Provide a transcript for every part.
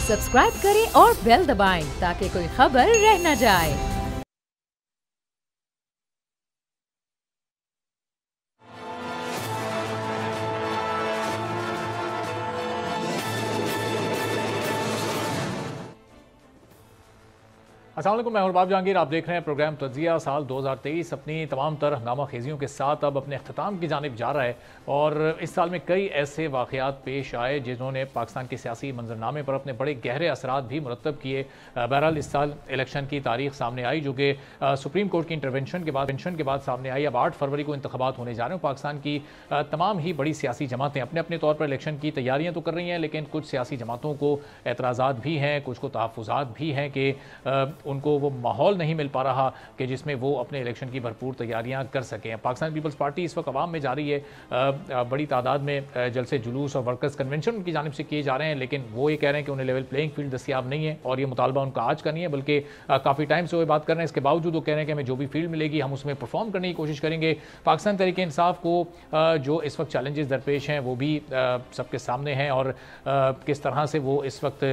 Subscribe करें और bell दबाएं ताकि कोई खबर रह न जाए। अस्सलाम वालेकुम, मैं बाब जहांगीर। आप देख रहे हैं प्रोग्राम तज्जिया। साल 2023 अपनी तमाम तर हंगामा खेजियों के साथ अब अपने अख्ताम की जानिब जा रहा है और इस साल में कई ऐसे वाक़यात पेश आए जिन्होंने पाकिस्तान के सियासी मंजरनामे पर अपने बड़े गहरे असरात भी मुरतब किए। बहरहाल इस साल इलेक्शन की तारीख सामने आई जो कि सुप्रीम कोर्ट की इंटरवेंशन के बाद सामने आई। अब 8 फरवरी को इंतखाबात होने जा रहे हैं। पाकिस्तान की तमाम ही बड़ी सियासी जमातें अपने अपने तौर पर इलेक्शन की तैयारियाँ तो कर रही हैं, लेकिन कुछ सियासी जमातों को एतराज़ात भी हैं, कुछ को तहफ़्फ़ुज़ात भी हैं कि उनको वो माहौल नहीं मिल पा रहा कि जिसमें वो अपने इलेक्शन की भरपूर तैयारियां कर सकें। पाकिस्तान पीपल्स पार्टी इस वक्त अवाम में जा रही है। बड़ी तादाद में जलसे जुलूस और वर्कर्स कन्वेंशन उनकी जानिब से किए जा रहे हैं, लेकिन वो ये कह रहे हैं कि उन्हें लेवल प्लेइंग फील्ड दस्तियाब नहीं है और ये मुतालबा उनका आज का नहीं है बल्कि काफ़ी टाइम से वो बात कर रहे हैं। इसके बावजूद वो कह रहे हैं कि हमें जो भी फील्ड मिलेगी हम उसमें परफॉर्म करने की कोशिश करेंगे। पाकिस्तान तहरीक इंसाफ को जो इस वक्त चैलेंजेस दरपेश हैं वो भी सबके सामने हैं और किस तरह से वो इस वक्त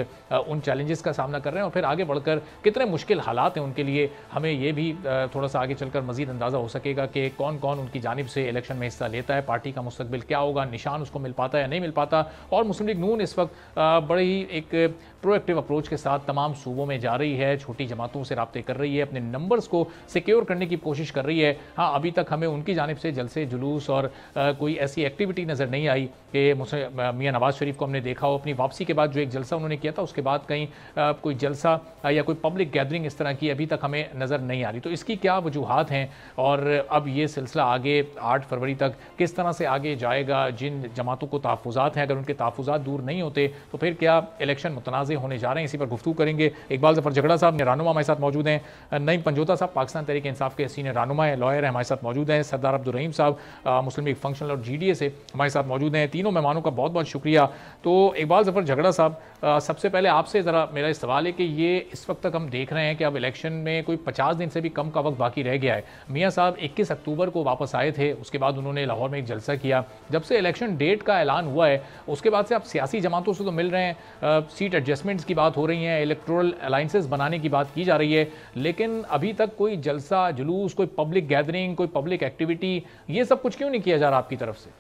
उन चैलेंजेस का सामना कर रहे हैं और फिर आगे बढ़कर कितने मुश्किल हालात हैं उनके लिए, हमें ये भी थोड़ा सा आगे चलकर मजीद अंदाज़ा हो सकेगा कि कौन कौन उनकी जानिब से इलेक्शन में हिस्सा लेता है, पार्टी का मुस्तकबिल क्या होगा, निशान उसको मिल पाता है या नहीं मिल पाता। और मुस्लिम लीग नून इस वक्त बड़ी ही एक प्रोएक्टिव अप्रोच के साथ तमाम सूबों में जा रही है, छोटी जमातों से रब्ते कर रही है, अपने नंबर्स को सिक्योर करने की कोशिश कर रही है। हाँ, अभी तक हमें उनकी जानिब से जलसे जुलूस और कोई ऐसी एक्टिविटी नज़र नहीं आई कि मियाँ नवाज शरीफ को हमने देखा हो। अपनी वापसी के बाद जो एक जलसा उन्होंने किया था उसके बाद कहीं कोई जलसा या कोई पब्लिक गैदरिंग इस तरह की अभी तक हमें नज़र नहीं आ रही। तो इसकी क्या वजूहात हैं और अब ये सिलसिला आगे 8 फरवरी तक किस तरह से आगे जाएगा। जिन जमातों को तहफ़्फ़ुज़ात हैं, अगर उनके तहफ़्फ़ुज़ात दूर नहीं होते तो फिर क्या इलेक्शन मुतनाज़ होने जा रहे हैं, इसी पर गुफ्तगू करेंगे। इकबाल ज़फ़र झगड़ा साहब रहनुमा हमारे साथ मौजूद हैं, नईम पंजोता साहब पाकिस्तान तहरीक इंसाफ के सीनियर रहनुमा है, लॉयर है, हमारे साथ मौजूद हैं, सरदार अब्दुल रहीम साहब मुस्लिम लीग फंक्शनल और GDA से हमारे साथ मौजूद हैं। तीनों मेहमानों का बहुत बहुत शुक्रिया। तो इकबाल ज़फ़र झगड़ा साहब, सबसे पहले आपसे ज़रा मेरा सवाल है कि ये इस वक्त तक हम देख रहे हैं कि अब इलेक्शन में कोई 50 दिन से भी कम का वक्त बाकी रह गया है। मियाँ साहब 21 अक्टूबर को वापस आए थे, उसके बाद उन्होंने लाहौर में एक जलसा किया। जब से इलेक्शन डेट का ऐलान हुआ है उसके बाद से आप सियासी जमातों से तो मिल रहे हैं, सीट एडजस्टमेंट्स की बात हो रही है, इलेक्टोरल अलाइंसेस बनाने की बात की जा रही है, लेकिन अभी तक कोई जलसा जुलूस, कोई पब्लिक गैदरिंग, कोई पब्लिक एक्टिविटी, ये सब कुछ क्यों नहीं किया जा रहा आपकी तरफ से?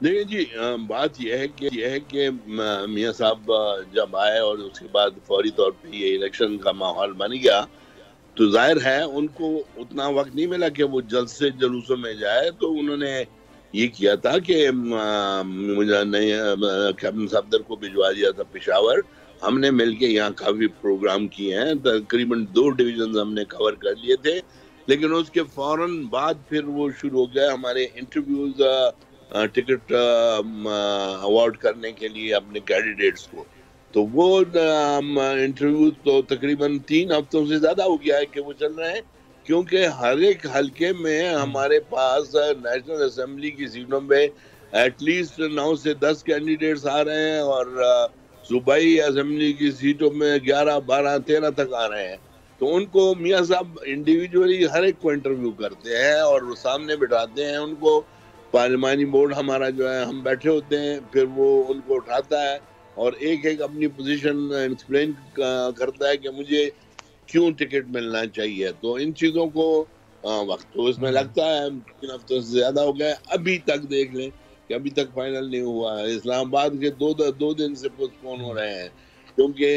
देखिए जी, बात यह है कि मियाँ साहब जब आए और उसके बाद फौरी तौर पे ये इलेक्शन का माहौल बन गया तो जाहिर है उनको उतना वक्त नहीं मिला कि वो जल्द से जुलूसों में जाए। तो उन्होंने ये किया था कि मुझे कैप्टन सफदर को भिजवा दिया था पेशावर। हमने मिलके यहाँ काफी प्रोग्राम किए हैं, तकरीबन 2 डिवीजन हमने कवर कर लिए थे, लेकिन उसके फौरन बाद फिर वो शुरू हो गया हमारे इंटरव्यूज, टिकट अवार्ड करने के लिए अपने कैंडिडेट्स को। तो वो इंटरव्यू तो तकरीबन 3 हफ्तों से ज्यादा हो गया है कि वो चल रहे हैं, क्योंकि हर एक हलके में हमारे पास नेशनल असेंबली की सीटों पे एटलीस्ट 9 से 10 कैंडिडेट्स आ रहे हैं और सूबाई असेंबली की सीटों में 11, 12, 13 तक आ रहे हैं। तो उनको मियाँ साहब इंडिविजुअली हर एक को इंटरव्यू करते हैं और वो सामने बिठाते हैं उनको। पार्लिमानी बोर्ड हमारा जो है, हम बैठे होते हैं, फिर वो उनको उठाता है और एक एक अपनी पोजीशन एक्सप्लेन करता है कि मुझे क्यों टिकट मिलना चाहिए। तो इन चीज़ों को वक्त तो इसमें लगता है, 3 हफ्तों से ज़्यादा हो गए। अभी तक देख लें कि अभी तक फाइनल नहीं हुआ है। इस्लामाबाद के 2 दिन से पोस्टपोन हो रहे हैं क्योंकि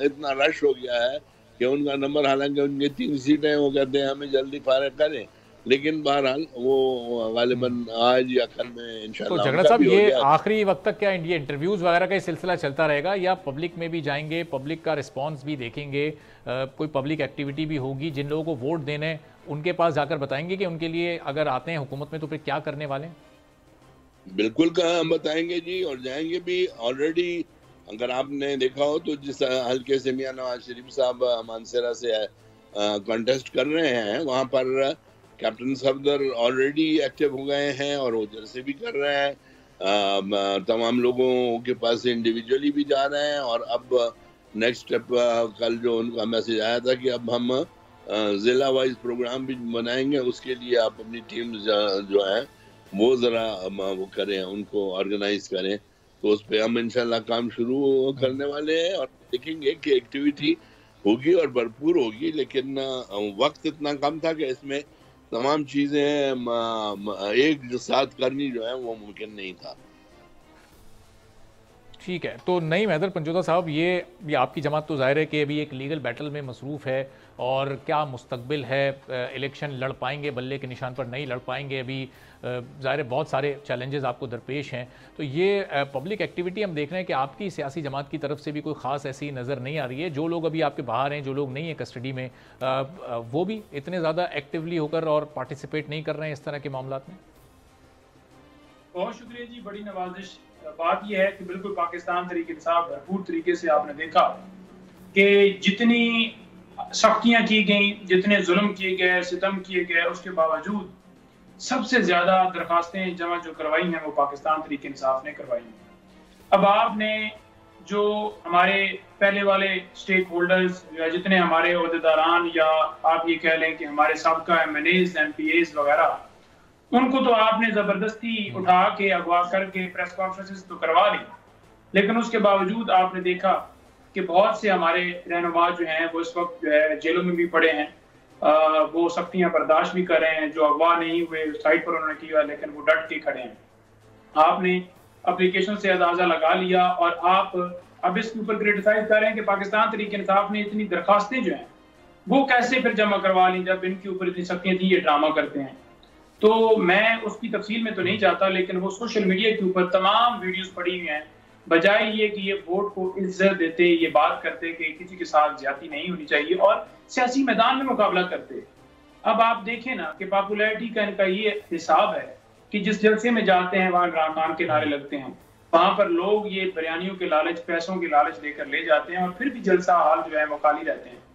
इतना रश हो गया है कि उनका नंबर, हालांकि उनकी 3 सीटें, वो कहते हैं हमें जल्दी फारिग करें, लेकिन बहरहाल वो गालिबन आज या कल में इंशाल्लाह। तो झगड़ा साहब, ये आखिरी वक्त तक क्या इंडिया इंटरव्यूज वगैरह का सिलसिला चलता रहेगा या पब्लिक में भी जाएंगे, पब्लिक का रिस्पांस भी देखेंगे, कोई पब्लिक एक्टिविटी भी होगी, जिन लोगों को वोट देने उनके पास जाकर बताएंगे कि उनके लिए अगर आते हैं हुकूमत में तो फिर क्या करने वाले हैं? बिल्कुल हम बताएंगे जी, और जाएंगे भी। ऑलरेडी अगर आपने देखा हो तो जिस हल्के से मियाँ नवाज शरीफ साहब मानसरा से कॉन्टेस्ट कर रहे हैं, वहाँ पर कैप्टन सफदर ऑलरेडी एक्टिव हो गए हैं और वो जलसे भी कर रहे हैं। तमाम लोगों के पास इंडिविजुअली भी जा रहे हैं और अब नेक्स्ट स्टेप कल जो उनका मैसेज आया था कि अब हम जिला वाइज प्रोग्राम भी बनाएंगे, उसके लिए आप अपनी टीम जो है वो ज़रा वो करें, उनको ऑर्गेनाइज करें। तो उस पे हम इंशाल्लाह काम शुरू करने वाले हैं और देखेंगे कि एक्टिविटी होगी और भरपूर होगी, लेकिन वक्त इतना कम था कि इसमें तमाम चीजें एक साथ करनी जो है वो मुमकिन नहीं था। ठीक है, तो नईम हैदर पंजोता साहब, ये आपकी जमात तो ज़ाहिर है कि अभी एक लीगल बैटल में मसरूफ़ है, और क्या मुस्तकबिल है, इलेक्शन लड़ पाएंगे, बल्ले के निशान पर नहीं लड़ पाएंगे, अभी ज़ाहिर है बहुत सारे चैलेंजेस आपको दरपेश हैं। तो ये पब्लिक एक्टिविटी हम देख रहे हैं कि आपकी सियासी जमात की तरफ से भी कोई ख़ास ऐसी नज़र नहीं आ रही है। जो लोग अभी आपके बाहर हैं, जो लोग नहीं हैं कस्टडी में, वो भी इतने ज़्यादा एक्टिवली होकर और पार्टिसिपेट नहीं कर रहे हैं इस तरह के मामलों में। बहुत शुक्रिया जी, बड़ी नवाजिश। बात यह है कि बिल्कुल पाकिस्तान तरीके इंसाफ भरपूर तरीके से आपने देखा कि जितनी सख्तियां की गई, जितने जुल्म किए गए, सितम किए गए, उसके बावजूद सबसे ज्यादा दरखास्तें जमा जो करवाई हैं वो पाकिस्तान तरीके इंसाफ ने करवाई हैं। अब आपने जो हमारे पहले वाले स्टेक होल्डर्स या जितने हमारे ओहदेदारान या आप ये कह लें कि हमारे सबका MNAs, MPAs वगैरह, उनको तो आपने जबरदस्ती उठा के अगवा करके प्रेस कॉन्फ्रेंसेस तो करवा ली, लेकिन उसके बावजूद आपने देखा कि बहुत से हमारे रहनुमा जो हैं वो इस वक्त जो है जेलों में भी पड़े हैं, वो सख्तियां बर्दाश्त भी कर रहे हैं। जो अगवा नहीं हुए साइड पर उन्होंने किया, लेकिन वो डट के खड़े हैं। आपने एप्लीकेशन से अंदाजा लगा लिया और आप अब इसके ऊपर क्रिटिसाइज कर रहे हैं कि पाकिस्तान तरीके इंसाफ ने इतनी दरखास्तें जो हैं वो कैसे फिर जमा करवा ली जब इनके ऊपर इतनी सख्तियां थी, ये ड्रामा करते हैं। तो मैं उसकी तफसील में तो नहीं जाता, लेकिन वो सोशल मीडिया के ऊपर तमाम वीडियोस पड़ी हुई हैं, बजाय ये कि ये वोट को इज्जत देते, ये बात करते कि किसी के साथ ज्यादती नहीं होनी चाहिए और सियासी मैदान में मुकाबला करते। अब आप देखें ना कि पॉपुलैरिटी का इनका ये हिसाब है कि जिस जलसे में जाते हैं वहां इमरान खान के नारे लगते हैं, वहां पर लोग ये बिरयानियों के लालच, पैसों के लालच लेकर ले जाते हैं और फिर भी जलसा हाल जो है वो खाली रहते हैं।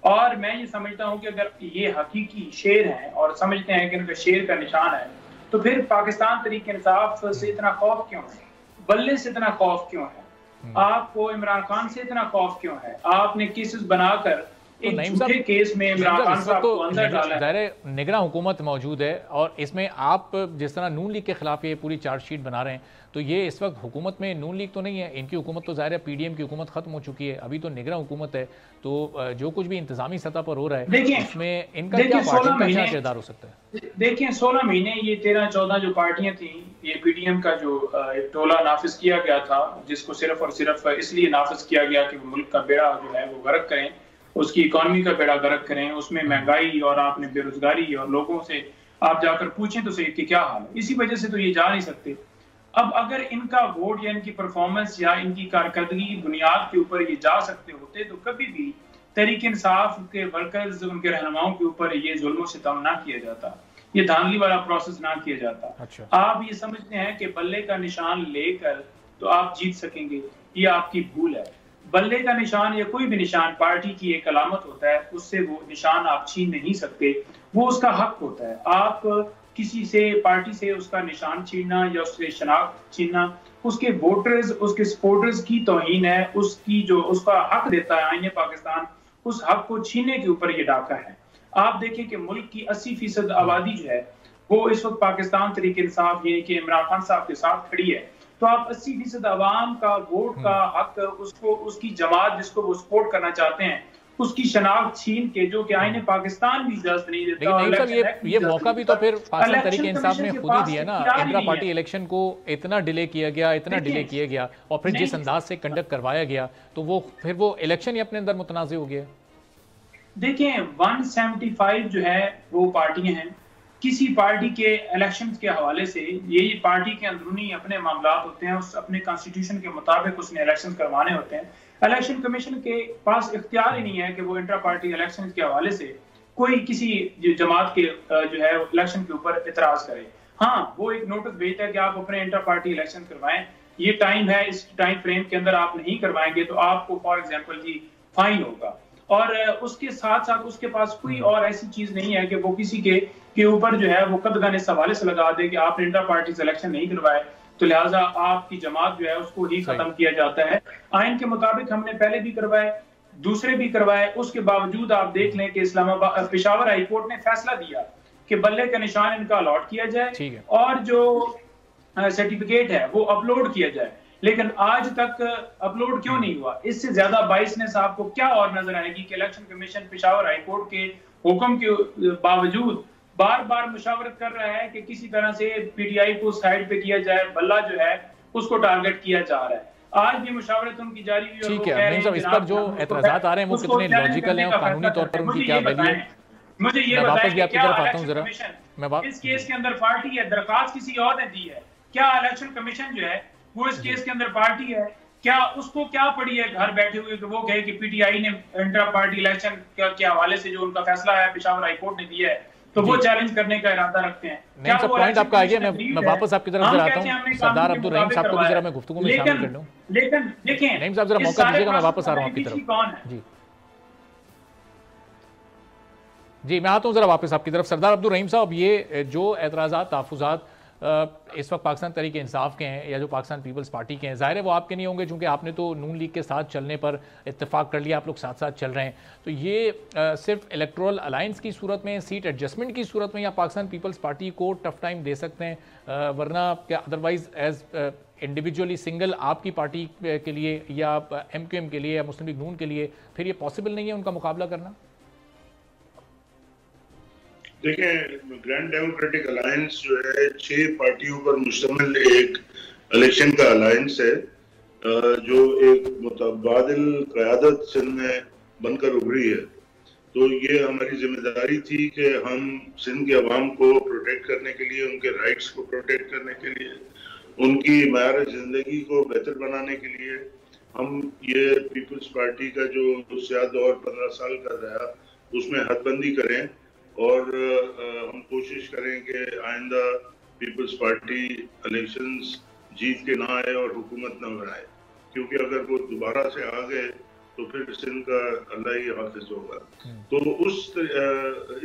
और मैं ये समझता हूं कि अगर ये हकीकी शेर हैं और समझते हैं कि इनका शेर का निशान है, तो फिर पाकिस्तान तरीके इंसाफ से इतना खौफ क्यों है? बल्ले से इतना खौफ क्यों है? आपको इमरान खान से इतना खौफ क्यों है? आपने केसेस बनाकर एक झूठे केस में इमरान खान साहब को अंदर डाला है। ज़ाहिर निगरान हुकूमत मौजूद है और इसमें आप जिस तरह नून लीग के खिलाफ ये पूरी चार्जशीट बना रहे हैं, तो ये इस वक्त हुकूमत में नून लीग तो नहीं है, इनकी हुकूमत तो ज़ाहिर है PDM की हुकूमत खत्म हो चुकी है, अभी तो निगरान हुकूमत है। तो जो कुछ भी इंतजामी सतह पर हो रहा है उसमें इनका क्या किरदार हो सकता है? देखिए 16 महीने ये 13-14 जो पार्टियां थी, ये PDM का जो एक टोला नाफिज किया गया था, जिसको सिर्फ और सिर्फ इसलिए नाफिज किया गया कि मुल्क का बेड़ा जो है वो गर्क करें, उसकी इकोनॉमी का बेड़ा गर्क करें, उसमें महंगाई और आपने बेरोजगारी और लोगों से आप जाकर पूछें तो सही कि क्या हाल है, इसी वजह से तो ये जा नहीं सकते। अब अगर इनका वोट या इनकी परफॉर्मेंस या इनकी कारकर्दगी की बुनियाद के ऊपर ये जा सकते होते तो कभी भी तहरीक इंसाफ के वर्कर्स, उनके रहनुमाओं के ऊपर ये जुल्म सितम ना किया जाता, ये धांधली वाला प्रोसेस ना किया जाता। अच्छा। आप ये समझते हैं कि बल्ले का निशान लेकर तो आप जीत सकेंगे, ये आपकी भूल है। बल्ले का निशान या कोई भी निशान पार्टी की एक अलामत होता है, उससे वो निशान आप छीन नहीं सकते, वो उसका हक होता है। आप किसी से, पार्टी से उसका निशान छीनना या उससे शनाख्त छीनना उसके वोटर्स, उसके सपोर्टर्स की तौहीन है, उसकी जो उसका हक देता है आईने पाकिस्तान, उस हक को छीनने के ऊपर ये डाका है। आप देखें कि मुल्क की 80% आबादी जो है वो इस वक्त पाकिस्तान तरीके इंसाफ यानी कि इमरान खान साहब के साथ खड़ी है। तो आप 80% आवाम का वोट का हक, उसको, उसकी जमात जिसको वो सपोर्ट करना चाहते हैं, उसकी शनाख्त छीन के, जो कि आईने पाकिस्तान भी इजाजत नहीं देता। लेकिन ये मौका भी तो फिर पाकिस्तान तरीके इंसाफ ने खुद ही दिया ना, इंट्रा पार्टी इलेक्शन को इतना डिले किया गया और फिर जिस अंदाज से कंडक्ट करवाया गया, तो वो फिर वो इलेक्शन ही अपने अंदर मुतनाज़ हो गया। देखिए 175 जो है वो पार्टियां हैं, किसी पार्टी के इलेक्शंस के हवाले से ये पार्टी के अंदरूनी अपने मामलात होते हैं, उस अपने कॉन्स्टिट्यूशन के मुताबिक उसने इलेक्शन करवाने होते हैं। इलेक्शन कमीशन के पास इख्तियार ही नहीं है कि वो इंट्रा पार्टी इलेक्शन के हवाले से कोई किसी जमात के जो है इलेक्शन के ऊपर इतराज करे। हाँ, वो एक नोटिस भेजता है कि आप अपने इंट्रा पार्टी इलेक्शन करवाएं, ये टाइम है, इस टाइम फ्रेम के अंदर आप नहीं करवाएंगे तो आपको फॉर एग्जाम्पल जी फाइन होगा। और उसके साथ साथ उसके पास कोई और ऐसी चीज नहीं है कि वो किसी के ऊपर जो है वो कदगन इस हवाले से लगा दे कि आपने इंटर पार्टी इलेक्शन नहीं करवाए तो लिहाजा आपकी जमात जो है उसको ही खत्म किया जाता है। आइन के मुताबिक हमने पहले भी करवाए, दूसरे भी करवाए, उसके बावजूद आप देख लें कि इस्लामाबाद, पेशावर हाई कोर्ट ने फैसला दिया कि बल्ले का निशान इनका अलॉट किया जाए और जो सर्टिफिकेट है वो अपलोड किया जाए। लेकिन आज तक अपलोड क्यों नहीं हुआ? इससे ज्यादा बाइसनेस आपको क्या और नजर आएगी कि इलेक्शन कमीशन पेशावर हाईकोर्ट के हुक्म के बावजूद बार बार मुशावरत कर रहा है कि किसी तरह से पीटीआई को साइड पे किया जाए, भल्ला जो है उसको टारगेट किया जा रहा है। आज भी मुशावरत उनकी जारी हुई। ठीक है, इस पर जो एतराजात आ रहे हैं वो कितने लॉजिकल हैं और कानूनी तौर पर उनकी क्या वैल्यू है? मुझे ये मैं वापस भी आपकी तरफ आता हूं जरा। इस केस के अंदर पार्टी है, दरखास्त किसी और ने दी है, क्या इलेक्शन कमीशन जो है वो इस केस के अंदर पार्टी है? क्या उसको क्या पड़ी है घर बैठे हुए कि वो कहे कि पीटीआई ने इंट्रा पार्टी इलेक्शन के हवाले से जो उनका फैसला है पेशावर हाईकोर्ट ने दिया है, तो वो चैलेंज करने का इरादा रखते हैं? नहीं सर, पॉइंट आपका आ गया। मैं वापस आपकी तरफ जरा आता हूं। सरदार अब्दुल रहीम साहब को भी जरा मैं गुफ्तगू में शामिल कर लूं। लेकिन देखें, नहीं साहब, जरा मौका दीजिएगा, मैं वापस आ रहा हूं आपकी तरफ। कौन है? जी मैं आता हूं जरा वापस आपकी तरफ। सरदार अब्दुल रहीम साहब, ये जो एतराज़ात, तहफ़्फ़ुज़ात इस वक्त पाकिस्तान तहरीक इंसाफ के हैं या जो पाकिस्तान पीपल्स पार्टी के हैं, ज़ाहिर है वो आपके नहीं होंगे क्योंकि आपने तो नून लीग के साथ चलने पर इत्तेफाक कर लिया, आप लोग साथ साथ चल रहे हैं। तो ये सिर्फ इलेक्टोरल अलायंस की सूरत में, सीट एडजस्टमेंट की सूरत में या पाकिस्तान पीपल्स पार्टी को टफ टाइम दे सकते हैं, वरना क्या अदरवाइज़ एज इंडिविजुअली सिंगल आपकी पार्टी के लिए या MQM के लिए या मुस्लिम लीग नून के लिए फिर ये पॉसिबल नहीं है उनका मुकाबला करना? देखें, ग्रैंड डेमोक्रेटिक अलायंस जो है 6 पार्टियों पर मुश्तमिल एक इलेक्शन का अलायंस है, जो एक मुतबादिल क़यादत सिंध में बनकर उभरी है। तो ये हमारी जिम्मेदारी थी कि हम सिंध के अवाम को प्रोटेक्ट करने के लिए, उनके राइट्स को प्रोटेक्ट करने के लिए, उनकी मयार ज़िंदगी को बेहतर बनाने के लिए हम ये पीपल्स पार्टी का जो सियाह दौर 15 साल का रहा उसमें हदबंदी करें और हम कोशिश करें कि आइंदा पीपल्स पार्टी इलेक्शंस जीत के ना आए और हुकूमत ना बनाए, क्योंकि अगर वो दोबारा से आ गए तो फिर सिंध का अल्लाह ही हाफिज होगा। तो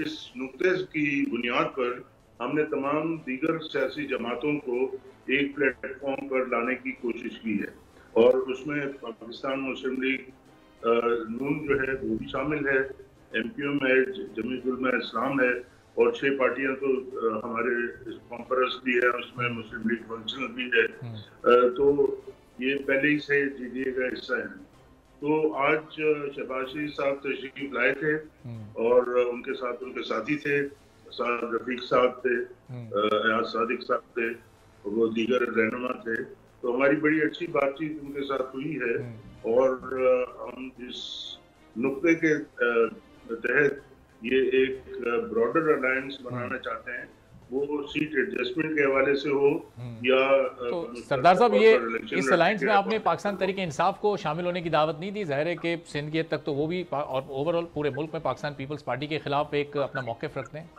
इस नुक्ते की बुनियाद पर हमने तमाम दीगर सियासी जमातों को एक प्लेटफॉर्म पर लाने की कोशिश की है और उसमें पाकिस्तान मुस्लिम लीग नून जो है वो भी शामिल है, MQM है, जमीयत उलमा इस्लाम है और 6 पार्टियां तो हमारे कॉन्फ्रेंस भी है, उसमें मुस्लिम लीग फंक्शनल भी है। तो ये पहले ही से जीडीए का हिस्सा है। तो आज शहबाज शरीफ साहब तशरीफ लाए थे और उनके साथ उनके साथी थे, साद रफीक साहब थे, अयाज सादिक साहब थे, वो दीगर रहनुमा थे। तो हमारी बड़ी अच्छी बातचीत उनके साथ हुई है और हम जिस नुक्ते के तहत ये एक ब्रॉडर अलायंस बनाना चाहते हैं वो सीट एडजस्टमेंट के हवाले से हो या तो सरदार साहब, ये इस अलायंस में आपने पाकिस्तान तहरीक इंसाफ को शामिल होने की दावत नहीं दी? जाहिर है कि सिंध की हद तक तो वो भी और ओवरऑल पूरे मुल्क में पाकिस्तान पीपल्स पार्टी के खिलाफ एक अपना मौक़िफ़ रखते हैं।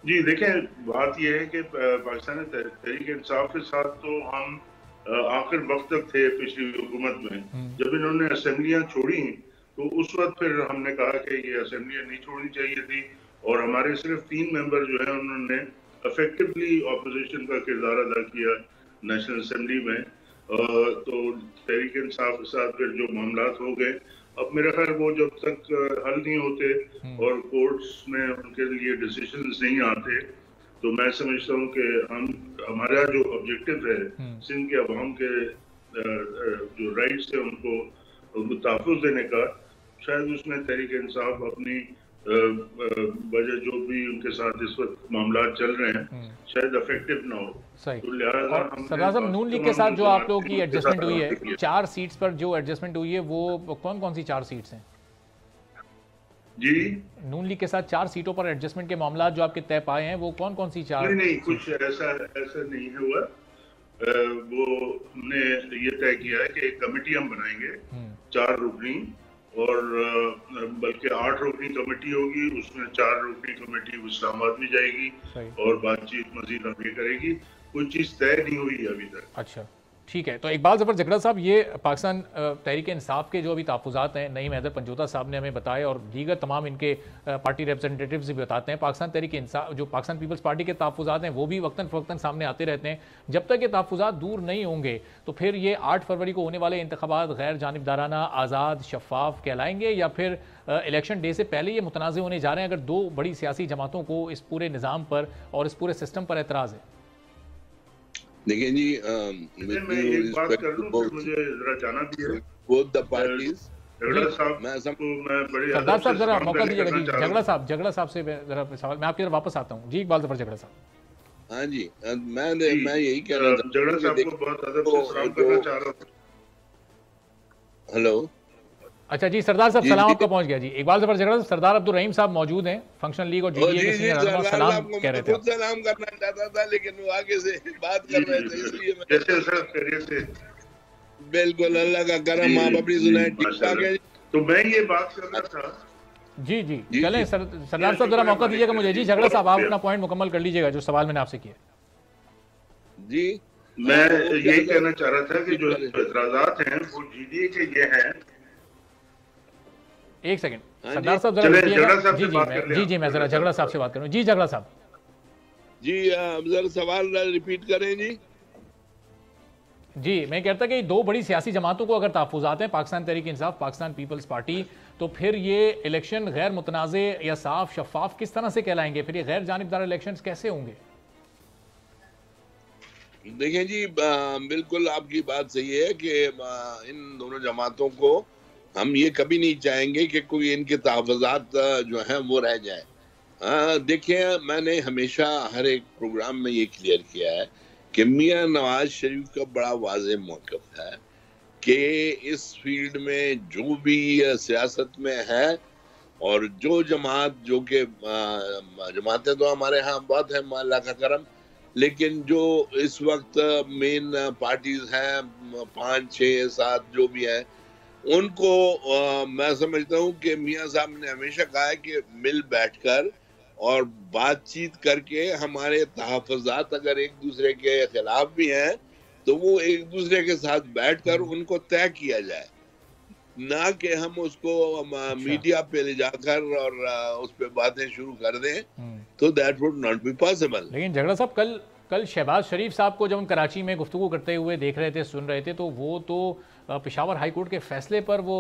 जी देखें, बात यह है कि पाकिस्तान तहरीक इंसाफ के साथ तो हम आखिर वक्त तक थे पिछली हुकूमत में। जब इन्होंने असेंबलियां छोड़ी तो उस वक्त फिर हमने कहा कि ये असेंबलियां नहीं छोड़नी चाहिए थी और हमारे सिर्फ 3 मेंबर जो है उन्होंने इफेक्टिवली ऑपोजिशन का किरदार अदा किया नेशनल असेंबली में। तो तहरीक इंसाफ के साथ फिर जो मामलात हो गए, अब मेरा ख्याल वो जब तक हल नहीं होते और कोर्ट्स में उनके लिए डिसीजंस नहीं आते तो मैं समझता हूँ कि हमारा जो ऑब्जेक्टिव है सिंध के अवाम के जो राइट्स है उनको तहफ़्फ़ुज़ देने का, शायद उसमें तहरीक इंसाफ अपनी वजह जो भी उनके साथ इस वक्त मामला चल रहे हैं शायद इफेक्टिव ना हो। तो लिहाजा सरदार साहब, नून लीग के साथ जो आप लोगों की एडजस्टमेंट हुई है 4 सीट्स पर जो एडजस्टमेंट हुई है वो कौन कौन सी 4 सीट्स हैं? जी, नून लीग के साथ 4 सीटों पर एडजस्टमेंट के मामला जो आपके तय पाए हैं वो कौन कौन सी 4? नहीं, कुछ ऐसा नहीं हुआ। वो हमने ये तय किया है कि एक कमेटी हम बनाएंगे 4 रुकनी और बल्कि 8 रुकनी कमेटी होगी, उसमें 4 रुकनी कमेटी इस्लामाबाद भी जाएगी और बातचीत मजीद आगे करेगी। कोई चीज तय नहीं हुई अभी तक। अच्छा, ठीक है। तो इकबाल ज़फ़र झगड़ा साहब, ये पाकिस्तान तहरीक इंसाफ के जो अभी तहफ़्फ़ुज़ात हैं, नईम हैदर पंजोता साहब ने हमें बताया और दीगर तमाम इनके पार्टी रिप्रेजेंटेटिव्स भी बताते हैं, पाकिस्तान तहरीक इंसाफ जो पाकिस्तान पीपल्स पार्टी के तहफ़्फ़ुज़ात हैं वो भी वक्तन फ़वक्तन सामने आते रहते हैं। जब तक ये तहफ़्फ़ुज़ात दूर नहीं होंगे तो फिर ये 8 फरवरी को होने वाले इंतख़ाबात गैर जानिबदाराना, आज़ाद, शफ़ाफ़ कहलाएंगे या फिर इलेक्शन डे से पहले ये मुतनाज़ होने जा रहे हैं, अगर 2 बड़ी सियासी जमातों को इस पूरे निज़ाम पर और इस पूरे सिस्टम पर एतराज़ है? देखिए जी, मैं एक बात कर लूं, फिर मुझे जरा जाना भी है। बोथ द पार्टीज, झगड़ा साहब को मैं बड़ी सरदार साहब जरा मौका दीजिएगा जी। झगड़ा साहब से जरा सवाल, मैं आपकी तरफ वापस आता हूँ जी। इकबाल जफर झगड़ा साहब। हाँ जी, मैं यही कहना चाहता हूँ, झगड़ा साहब को बहुत अदब से सलाम करना चाह रहा हूँ। हेलो, अच्छा जी, सरदार साहब सलाम आपका पहुंच गया जी। इकबाल जफर झगड़ा, सरदार अब्दुल रहीम साहब मौजूद हैं, फंक्शनल लीग और जीडीए के सीनियर रहनुमा, सलाम कह रहे थे। खुद सलाम करना चाहता था, लेकिन वो आगे से बात कर रहे थे, इसलिए मैं कैसे सर खैरियत से? बिल्कुल, अल्लाह का करम, आप अपनी सुनाए, ठीक ठाक है? तो मैं ये बात करना था जी जी, चलें सरदार साहब जरा मौका दीजिएगा मुझे जी। झगड़ा साहब आप अपना पॉइंट मुकम्मल कर लीजिएगा जो सवाल मैंने आपसे किया जी। मैं यही कहना चाह रहा था कि जो एतराजात हैं वो जीडीए के ये हैं। एक सेकंड सरदार साहब जरा जी जी, मैं जरा झगड़ा साहब से बात करूं जी। झगड़ा साहब जी, जरा सवाल रिपीट करें जी। जी, मैं कहता कि दो बड़ी सियासी जमातों को अगर तहफ़्फ़ुज़ात हैं, पाकिस्तान तहरीक इंसाफ, पाकिस्तान पीपल्स पार्टी, तो फिर ये इलेक्शन गैर मुतनाज़े या साफ शफाफ किस तरह से कहलाएंगे? फिर ये गैर जानिबदार इलेक्शंस कैसे होंगे? देखें जी, बिल्कुल आपकी बात सही है कि इन दोनों जमातों को हम ये कभी नहीं चाहेंगे कि कोई इनके तहफ़्फ़ुज़ात जो हैं वो रह जाए। देखिए, मैंने हमेशा हर एक प्रोग्राम में ये क्लियर किया है कि मियां नवाज शरीफ का बड़ा वाज़ेह मौक़िफ़ है कि इस फील्ड में जो भी सियासत में है और जो जमात, जो कि जमातें तो हमारे यहाँ बहुत है अल्लाह का करम, लेकिन जो इस वक्त मेन पार्टीज हैं 5, 6, 7 जो भी हैं, उनको मैं समझता हूँ कि मियां साहब ने हमेशा कहा है कि मिल बैठकर और बातचीत करके हमारे तहफ़्फ़ुज़ात अगर एक दूसरे के खिलाफ भी हैं तो वो एक दूसरे के साथ बैठकर उनको तय किया जाए, ना कि हम उसको मीडिया पे ले जाकर और उस पे बातें शुरू कर दें, तो that would not be possible. लेकिन झगड़ा साहब कल शहबाज शरीफ साहब को जब हम कराची में गुफ्तगू करते हुए देख रहे थे, सुन रहे थे, तो वो तो पेशावर हाई कोर्ट के फैसले पर वो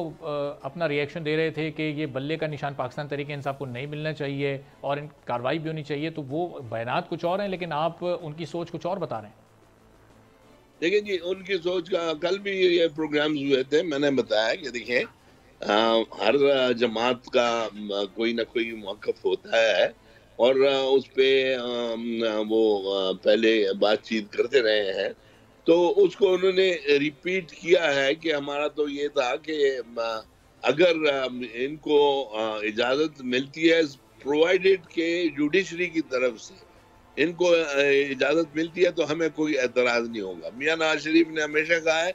अपना रिएक्शन दे रहे थे कि ये बल्ले का निशान पाकिस्तान तहरीक इंसाफ को नहीं मिलना चाहिए और इन कार्रवाई भी होनी चाहिए। तो वो बयानात कुछ और हैं, लेकिन आप उनकी सोच कुछ और बता रहे हैं। देखिए जी, उनकी सोच का कल भी ये प्रोग्राम्स हुए थे, मैंने बताया कि देखिए हर जमात का कोई ना कोई मौक़िफ़ होता है और उस पे वो पहले बातचीत करते रहे हैं, तो उसको उन्होंने रिपीट किया है कि हमारा तो ये था कि अगर इनको इजाज़त मिलती है, प्रोवाइडेड के जुडिशरी की तरफ से इनको इजाज़त मिलती है, तो हमें कोई एतराज़ नहीं होगा। मियां नवाज शरीफ ने हमेशा कहा है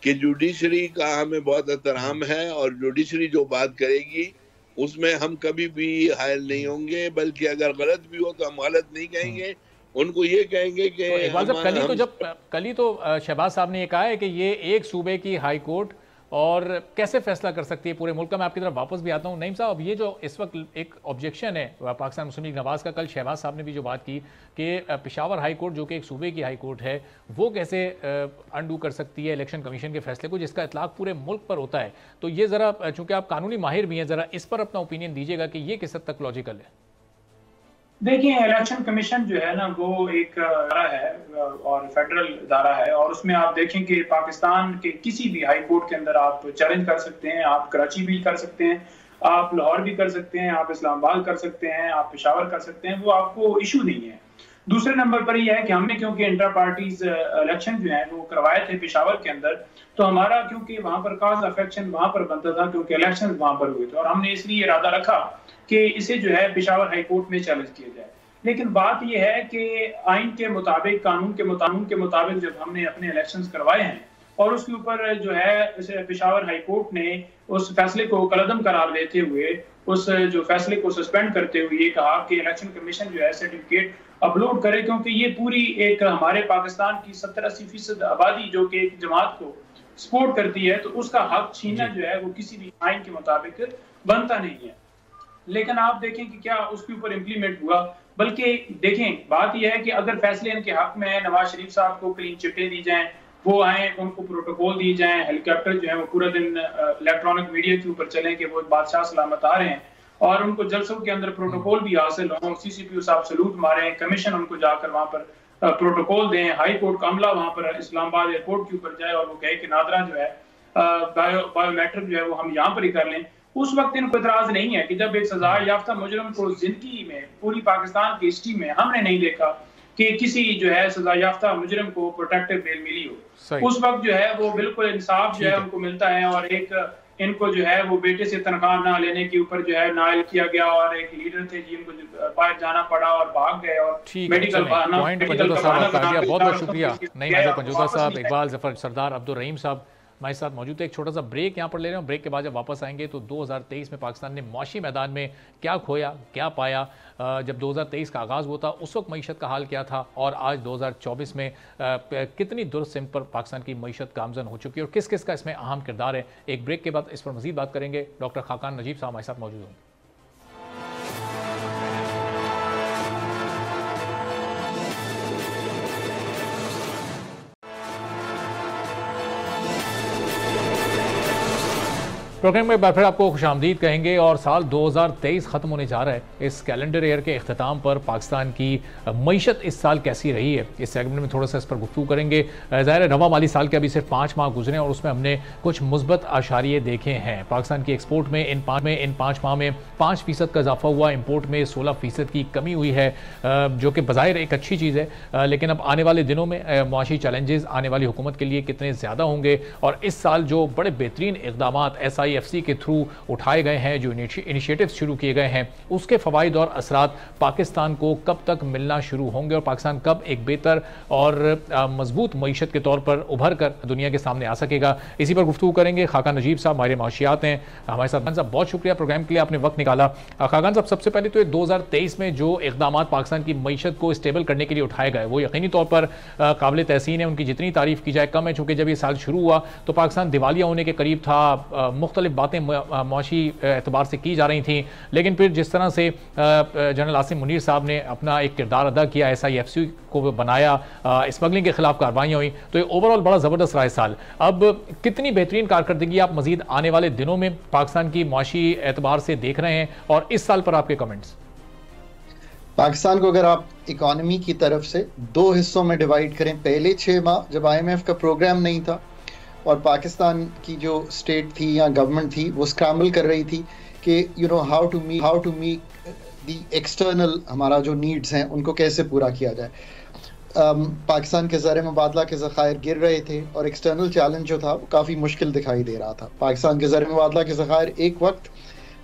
कि जुडिशरी का हमें बहुत एहतराम है और जुडिशरी जो बात करेगी उसमें हम कभी भी हायल नहीं होंगे, बल्कि अगर गलत भी हो तो हम गलत नहीं कहेंगे, उनको ये कहेंगे कि कल ही तो शहबाज साहब ने ये कहा है कि ये एक सूबे की हाई कोर्ट और कैसे फैसला कर सकती है पूरे मुल्क का। मैं आपकी तरफ वापस भी आता हूँ नईम साहब। अब ये जो इस वक्त एक ऑब्जेक्शन है पाकिस्तान मुस्लिम लीग नवाज का, कल शहबाज साहब ने भी जो बात की कि पेशावर हाई कोर्ट जो कि एक सूबे की हाई कोर्ट है, वो कैसे अंडू कर सकती है इलेक्शन कमीशन के फैसले को जिसका इतलाक पूरे मुल्क पर होता है। तो ये ज़रा, चूँकि आप कानूनी माहिर भी हैं, ज़रा इस पर अपना ओपिनियन दीजिएगा कि ये किस हद तक लॉजिकल है। देखिए, इलेक्शन कमीशन जो है ना वो एक इदारा है और फेडरल इदारा है, और उसमें आप देखें कि पाकिस्तान के किसी भी हाई कोर्ट के अंदर आप चैलेंज कर सकते हैं, आप कराची भी कर सकते हैं, आप लाहौर भी कर सकते हैं, आप इस्लामाबाद कर सकते हैं, आप पेशावर कर सकते हैं, वो आपको इशू नहीं है। दूसरे नंबर पर यह है कि हमने क्योंकि इंटर पार्टीज इलेक्शन जो है वो करवाए थे पेशावर के अंदर, तो हमारा क्योंकि वहां पर काज अफेक्शन वहां पर बनता था क्योंकि इलेक्शन वहां पर हुए थे, और हमने इसलिए इरादा रखा कि इसे जो है पेशावर हाई कोर्ट में चैलेंज किया जाए। लेकिन बात यह है कि आइन के मुताबिक, कानून के मुताबिक जब हमने अपने इलेक्शंस करवाए हैं और उसके ऊपर जो है पेशावर हाई कोर्ट ने उस फैसले को कलअदम करार देते हुए, उस जो फैसले को सस्पेंड करते हुए ये कहा कि इलेक्शन कमीशन जो है सर्टिफिकेट अपलोड करे, क्योंकि ये पूरी एक हमारे पाकिस्तान की 70-80% आबादी जो कि एक जमात को सपोर्ट करती है, तो उसका हक छीनना जो है वो किसी भी आइन के मुताबिक बनता नहीं है। लेकिन आप देखें कि क्या उसके ऊपर इम्प्लीमेंट हुआ। बल्कि देखें, बात यह है कि अगर फैसले इनके हक में है, नवाज शरीफ साहब को क्लीन चिट्ठे दी जाएं, वो आए, उनको प्रोटोकॉल दी जाएं, हेलीकॉप्टर जो है वो पूरा दिन इलेक्ट्रॉनिक मीडिया के ऊपर चलें कि वो बादशाह सलामत आ रहे हैं, और उनको जलसों के अंदर प्रोटोकॉल भी हासिल हो, सीसीपीओ साहब सलूट मारें, कमीशन उनको जाकर वहां पर प्रोटोकॉल दें, हाई कोर्ट का अमला वहां पर इस्लामाबाद एयरपोर्ट के ऊपर जाए और वो कहे कि नादरा जो है बायोमेट्रिक जो है वो हम यहाँ पर ही कर लें, उस वक्त इनको इतराज नहीं है कि जब एक सजा याफ्ता मुजरिम को जिंदगी में पूरी पाकिस्तान की हिस्ट्री में हमने नहीं देखा कि किसी जो है सजा याफ्ता मुजरिम को प्रोटेक्टिव बेल मिली हो, उस वक्त जो है वो बिल्कुल इंसाफ जो है उनको मिलता है। और एक इनको जो है वो बेटे से तनख्वाह ना लेने के ऊपर जो है नायल किया गया और एक लीडर थे जिनको बाहर जाना पड़ा और भाग गए और मेडिकल बहुत बहुत शुक्रिया। नहीं पंजोता साहब, इकबाल जफर सरदार, अब्दुल रहीम साहब हमारे साथ मौजूद है। एक छोटा सा ब्रेक यहाँ पर ले रहे हैं। ब्रेक के बाद जब वापस आएंगे तो 2023 में पाकिस्तान ने मुआशी मैदान में क्या खोया, क्या पाया, जब 2023 का आगाज़ हुआ था उस वक्त मईशत का हाल क्या था, और आज 2024 में कितनी दुरुस्त सिमत पर पाकिस्तान की मईशत गामजन हो चुकी है और किस किस का इसमें अहम किरदार है। एक ब्रेक के बाद इस पर मज़ीद बात करेंगे। डॉक्टर खाकान नजीब साहब हमारे साथ मौजूद होंगे। प्रोग्राम में बार फिर आपको खुशामदीद कहेंगे और साल 2023 ख़त्म होने जा रहा है। इस कैलेंडर ईयर के अख्ताम पर पाकिस्तान की मईशत इस साल कैसी रही है, इस सेगमेंट में थोड़ा सा इस पर गुफ्तगू करेंगे। ज़ाहिर है रवा माली साल के अभी सिर्फ 5 माह गुजरे और उसमें हमने कुछ मुस्बत आशारिये देखे हैं। पाकिस्तान की एक्सपोर्ट में इन 5 माह में 5% का इजाफा हुआ, इम्पोर्ट में 16% की कमी हुई है, जो कि बज़ाहिर एक अच्छी चीज़ है। लेकिन अब आने वाले दिनों में मुआशी चैलेंजेस आने वाली हुकूमत के लिए कितने ज़्यादा होंगे, और इस साल जो बड़े बेहतरीन इक़दाम SIFC के थ्रू उठाए गए हैं, जो इनिशिएटिव शुरू किए गए हैं, उसके फ़वाइद और असरात पाकिस्तान को कब तक मिलना शुरू होंगे और पाकिस्तान कब एक बेहतर और मजबूत मईशत के तौर पर उभर कर दुनिया के सामने आ सकेगा, इसी पर गुफ्तगू करेंगे। खाकान नजीब साहब हमारे माशियात हैं हमारे साथ। साहब बहुत शुक्रिया प्रोग्राम के लिए, आपने वक्त निकाला। खाकान साहब सबसे पहले तो ये 2023 में जो इक़दाम पाकिस्तान की मईशत को स्टेबल करने के लिए उठाए गए वो यकीनी तौर पर काबिल तहसीन है, उनकी जितनी तारीफ़ की जाए कम है, चूँकि जब ये साल शुरू हुआ तो पाकिस्तान दिवालिया होने के करीब था, मुख्तलिफ बातें मुआशी एतबार से की जा रही थी, लेकिन फिर जिस तरह से जनरल आसिम मुनीर साहब ने अपना एक किरदार अदा किया, SIFC को बनाया, स्मगलिंग के खिलाफ कार्रवाइयाँ हुई, तो ये ओवरऑल बड़ा ज़बरदस्त रहा साल। अब कितनी बेहतरीन कारकर्दगी आप मजीद आने वाले दिनों में पाकिस्तान की मुआशी एतबार से देख रहे हैं, और इस साल पर आपके कमेंट्स? पाकिस्तान को अगर आप इकोनॉमी की तरफ से 2 हिस्सों में डिवाइड करें, पहले 6 माह जब IMF का प्रोग्राम नहीं था और पाकिस्तान की जो स्टेट थी या गवर्नमेंट थी वो स्क्रैम्बल कर रही थी कि how to meet the external हमारा जो नीड्स हैं उनको कैसे पूरा किया जाए। पाकिस्तान के ज़र मुबादला के ज़खायर गिर रहे थे और एक्सटर्नल चैलेंज जो था वो काफ़ी मुश्किल दिखाई दे रहा था। पाकिस्तान के ज़र मुबादला के ज़खायर एक वक्त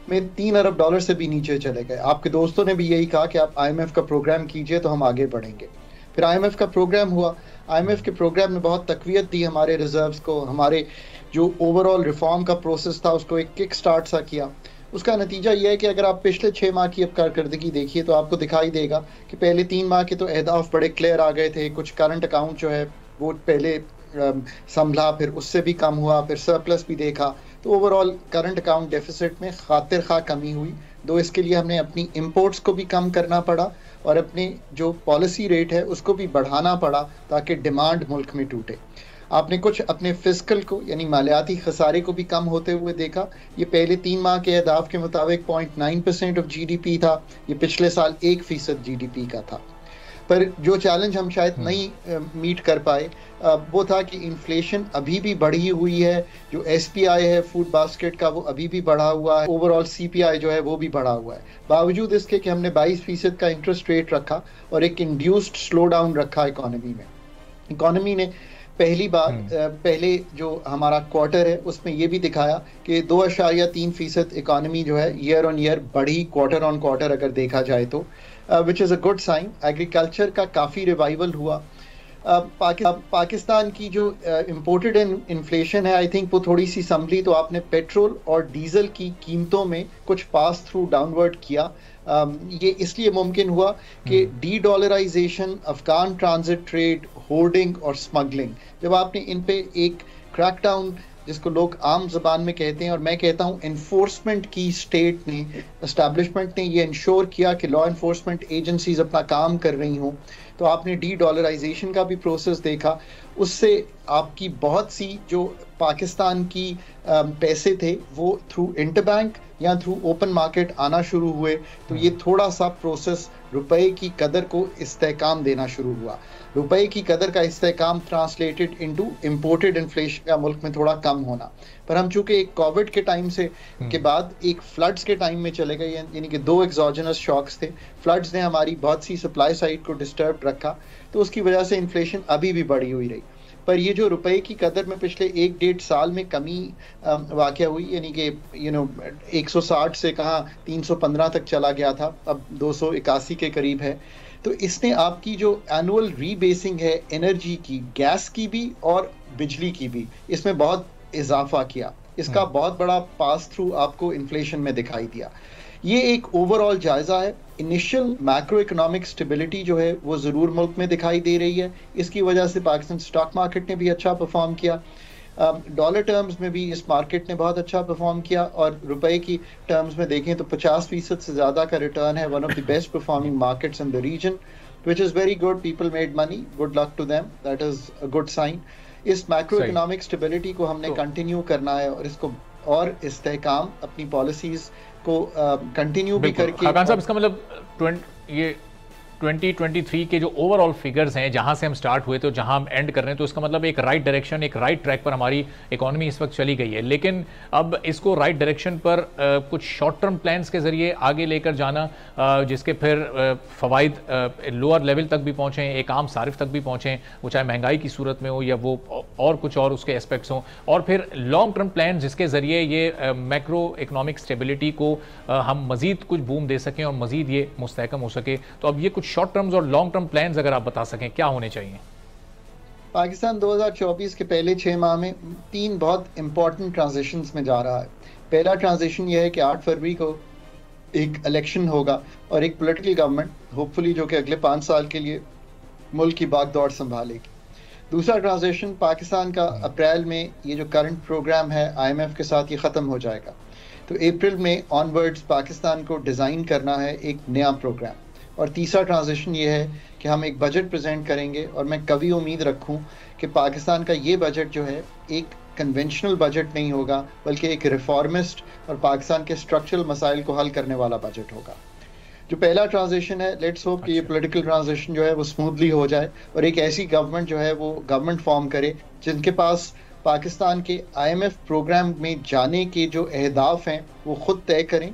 में $3 अरब से भी नीचे चले गए। आपके दोस्तों ने भी यही कहा कि आप IMF का प्रोग्राम कीजिए तो हम आगे बढ़ेंगे। फिर IMF का प्रोग्राम हुआ, IMF के प्रोग्राम ने बहुत तक़वियत दी हमारे रिजर्व्स को, हमारे जो ओवरऑल रिफॉर्म का प्रोसेस था उसको एक किक स्टार्ट सा किया। उसका नतीजा ये है कि अगर आप पिछले 6 माह की अब कारकर्दगी देखिए तो आपको दिखाई देगा कि पहले 3 माह के तो अहदाफ बड़े क्लियर आ गए थे। कुछ करंट अकाउंट जो है वो पहले संभला, फिर उससे भी कम हुआ, फिर सरप्लस भी देखा, तो ओवरऑल करंट अकाउंट डेफिसिट में खातिर खा कमी हुई। इसके लिए हमने अपनी इंपोर्ट्स को भी कम करना पड़ा और अपने जो पॉलिसी रेट है उसको भी बढ़ाना पड़ा ताकि डिमांड मुल्क में टूटे। आपने कुछ अपने फिस्कल को यानी मालियाती खसारे को भी कम होते हुए देखा। ये पहले 3 माह के अहदाफ के मुताबिक 0.9% ऑफ GDP था, ये पिछले साल 1% GDP का था। पर जो चैलेंज हम शायद नहीं मीट कर पाए वो था कि इन्फ्लेशन अभी भी बढ़ी हुई है, जो SPI है फूड बास्केट का वो अभी भी बढ़ा हुआ है, ओवरऑल CPI जो है वो भी बढ़ा हुआ है। बावजूद इसके कि हमने 22% का इंटरेस्ट रेट रखा और एक इंड्यूस्ड स्लो डाउन रखा इकोनॉमी में। इकोनॉमी ने पहली बार पहले जो हमारा क्वार्टर है उसमें ये भी दिखाया कि 2.3% इकोनॉमी जो है ईयर ऑन ईयर बढ़ी, क्वार्टर ऑन क्वार्टर अगर देखा जाए तो, which is a good sign. Agriculture का काफ़ी रिवाइवल हुआ। पाकिस्तान की जो इम्पोर्टेड इन्फ्लेशन है आई थिंक वो थोड़ी सी संभली, तो आपने पेट्रोल और डीजल की कीमतों में कुछ पास थ्रू डाउनवर्ड किया। ये इसलिए मुमकिन हुआ कि D-dollarisation, Afghan transit trade, hoarding और स्मगलिंग, जब आपने इन पे एक क्रैकडाउन जिसको लोग आम जबान में कहते हैं और मैं कहता हूँ एनफोर्समेंट की, स्टेट ने, एस्टैब्लिशमेंट ने ये इंश्योर किया कि लॉ एनफोर्समेंट एजेंसीज अपना काम कर रही हों, तो आपने डी डॉलराइजेशन का भी प्रोसेस देखा, उससे आपकी बहुत सी जो पाकिस्तान की पैसे थे वो थ्रू इंटरबैंक या थ्रू ओपन मार्केट आना शुरू हुए, तो ये थोड़ा सा प्रोसेस रुपए की कदर को इस्तेहकाम देना शुरू हुआ। रुपए की कदर का इस्तेहकाम ट्रांसलेटेड इनटू इंपोर्टेड इन्फ्लेशन का मुल्क में थोड़ा कम होना। पर हम चूंकि एक कोविड के टाइम से के बाद एक फ्लड्स के टाइम में चले गए, यानी कि 2 एक्सोजेनस शॉक्स थे। फ्लड्स ने हमारी बहुत सी सप्लाई साइड को डिस्टर्ब रखा, तो उसकी वजह से इन्फ्लेशन अभी भी बढ़ी हुई रही। पर ये जो रुपए की कदर में पिछले 1-1.5 साल में कमी वाक़या हुई, यानी कि 160 से कहाँ 315 तक चला गया था, अब 281 के करीब है। तो इसने आपकी जो एनुअल रीबेसिंग है एनर्जी की, गैस की भी और बिजली की भी, इसमें बहुत इजाफा किया। इसका बहुत बड़ा पास थ्रू आपको इन्फ्लेशन में दिखाई दिया। ये एक ओवरऑल जायजा है। इनिशियल मैक्रो इकोनॉमिक स्टेबिलिटी जो है वो ज़रूर मुल्क में दिखाई दे रही है। इसकी वजह से पाकिस्तान स्टॉक मार्केट ने भी अच्छा परफॉर्म किया, डॉलर टर्म्स में भी इस मार्केट ने बहुत अच्छा परफॉर्म किया, और रुपए की टर्म्स में देखें तो 50% से ज़्यादा का रिटर्न है। One of the best performing markets in the region, which is very good. People made money, good luck to them, that is a good sign. इस मैक्रो इकोनॉमिक स्टेबिलिटी को हमने कंटिन्यू करना है, और इसको और इस्तेहकाम अपनी पॉलिसीज को कंटिन्यू भी करके। खान साहब, इसका मतलब ये 2023 के जो ओवरऑल फिगर्स हैं, जहां से हम स्टार्ट हुए थे जहां हम एंड कर रहे हैं, तो इसका मतलब एक राइट डायरेक्शन, एक राइट ट्रैक पर हमारी इकोनॉमी इस वक्त चली गई है। लेकिन अब इसको राइट डायरेक्शन पर कुछ शॉर्ट टर्म प्लान्स के जरिए आगे लेकर जाना, जिसके फिर फ़वाइद लोअर लेवल तक भी पहुँचें, एक आम सारिफ तक भी पहुँचें, वो चाहे महंगाई की सूरत में हो या वो और कुछ और उसके एस्पेक्ट्स हों, और फिर लॉन्ग टर्म प्लान जिसके ज़रिए ये मैक्रो इकोनॉमिक स्टेबिलिटी को हम मज़ीद कुछ बूम दे सकें और मज़ीद ये मुस्तहकम हो सके। तो अब ये कुछ शॉर्ट टर्म्स और लॉन्ग टर्म प्लान्स अगर आप बता सकें क्या होने चाहिए? पाकिस्तान 2024 के पहले 6 माह में 3 बहुत इंपॉर्टेंट ट्रांजिशंस में जा रहा है। पहला ट्रांजिशन यह है कि 8 फरवरी को एक इलेक्शन होगा और एक पॉलिटिकल गवर्नमेंट होपफुली जो कि अगले 5 साल के लिए मुल्क की बागडोर संभालेगी। दूसरा ट्रांजिशन पाकिस्तान का अप्रैल में ये जो करंट प्रोग्राम है IMF के साथ, ये ख़त्म हो जाएगा। तो अप्रैल में ऑनवर्ड्स पाकिस्तान को डिज़ाइन करना है एक नया प्रोग्राम। और तीसरा ट्रांजिशन ये है कि हम एक बजट प्रेजेंट करेंगे, और मैं कभी उम्मीद रखूं कि पाकिस्तान का ये बजट जो है एक कन्वेंशनल बजट नहीं होगा, बल्कि एक रिफॉर्मिस्ट और पाकिस्तान के स्ट्रक्चरल मसाइल को हल करने वाला बजट होगा। जो पहला ट्रांजिशन है, लेट्स होप कि ये पॉलिटिकल ट्रांजिशन जो है वो स्मूथली हो जाए और एक ऐसी गवर्नमेंट जो है वो गवर्नमेंट फॉर्म करे जिनके पास पाकिस्तान के IMF प्रोग्राम में जाने के जो अहदाफ हैं वो खुद तय करें,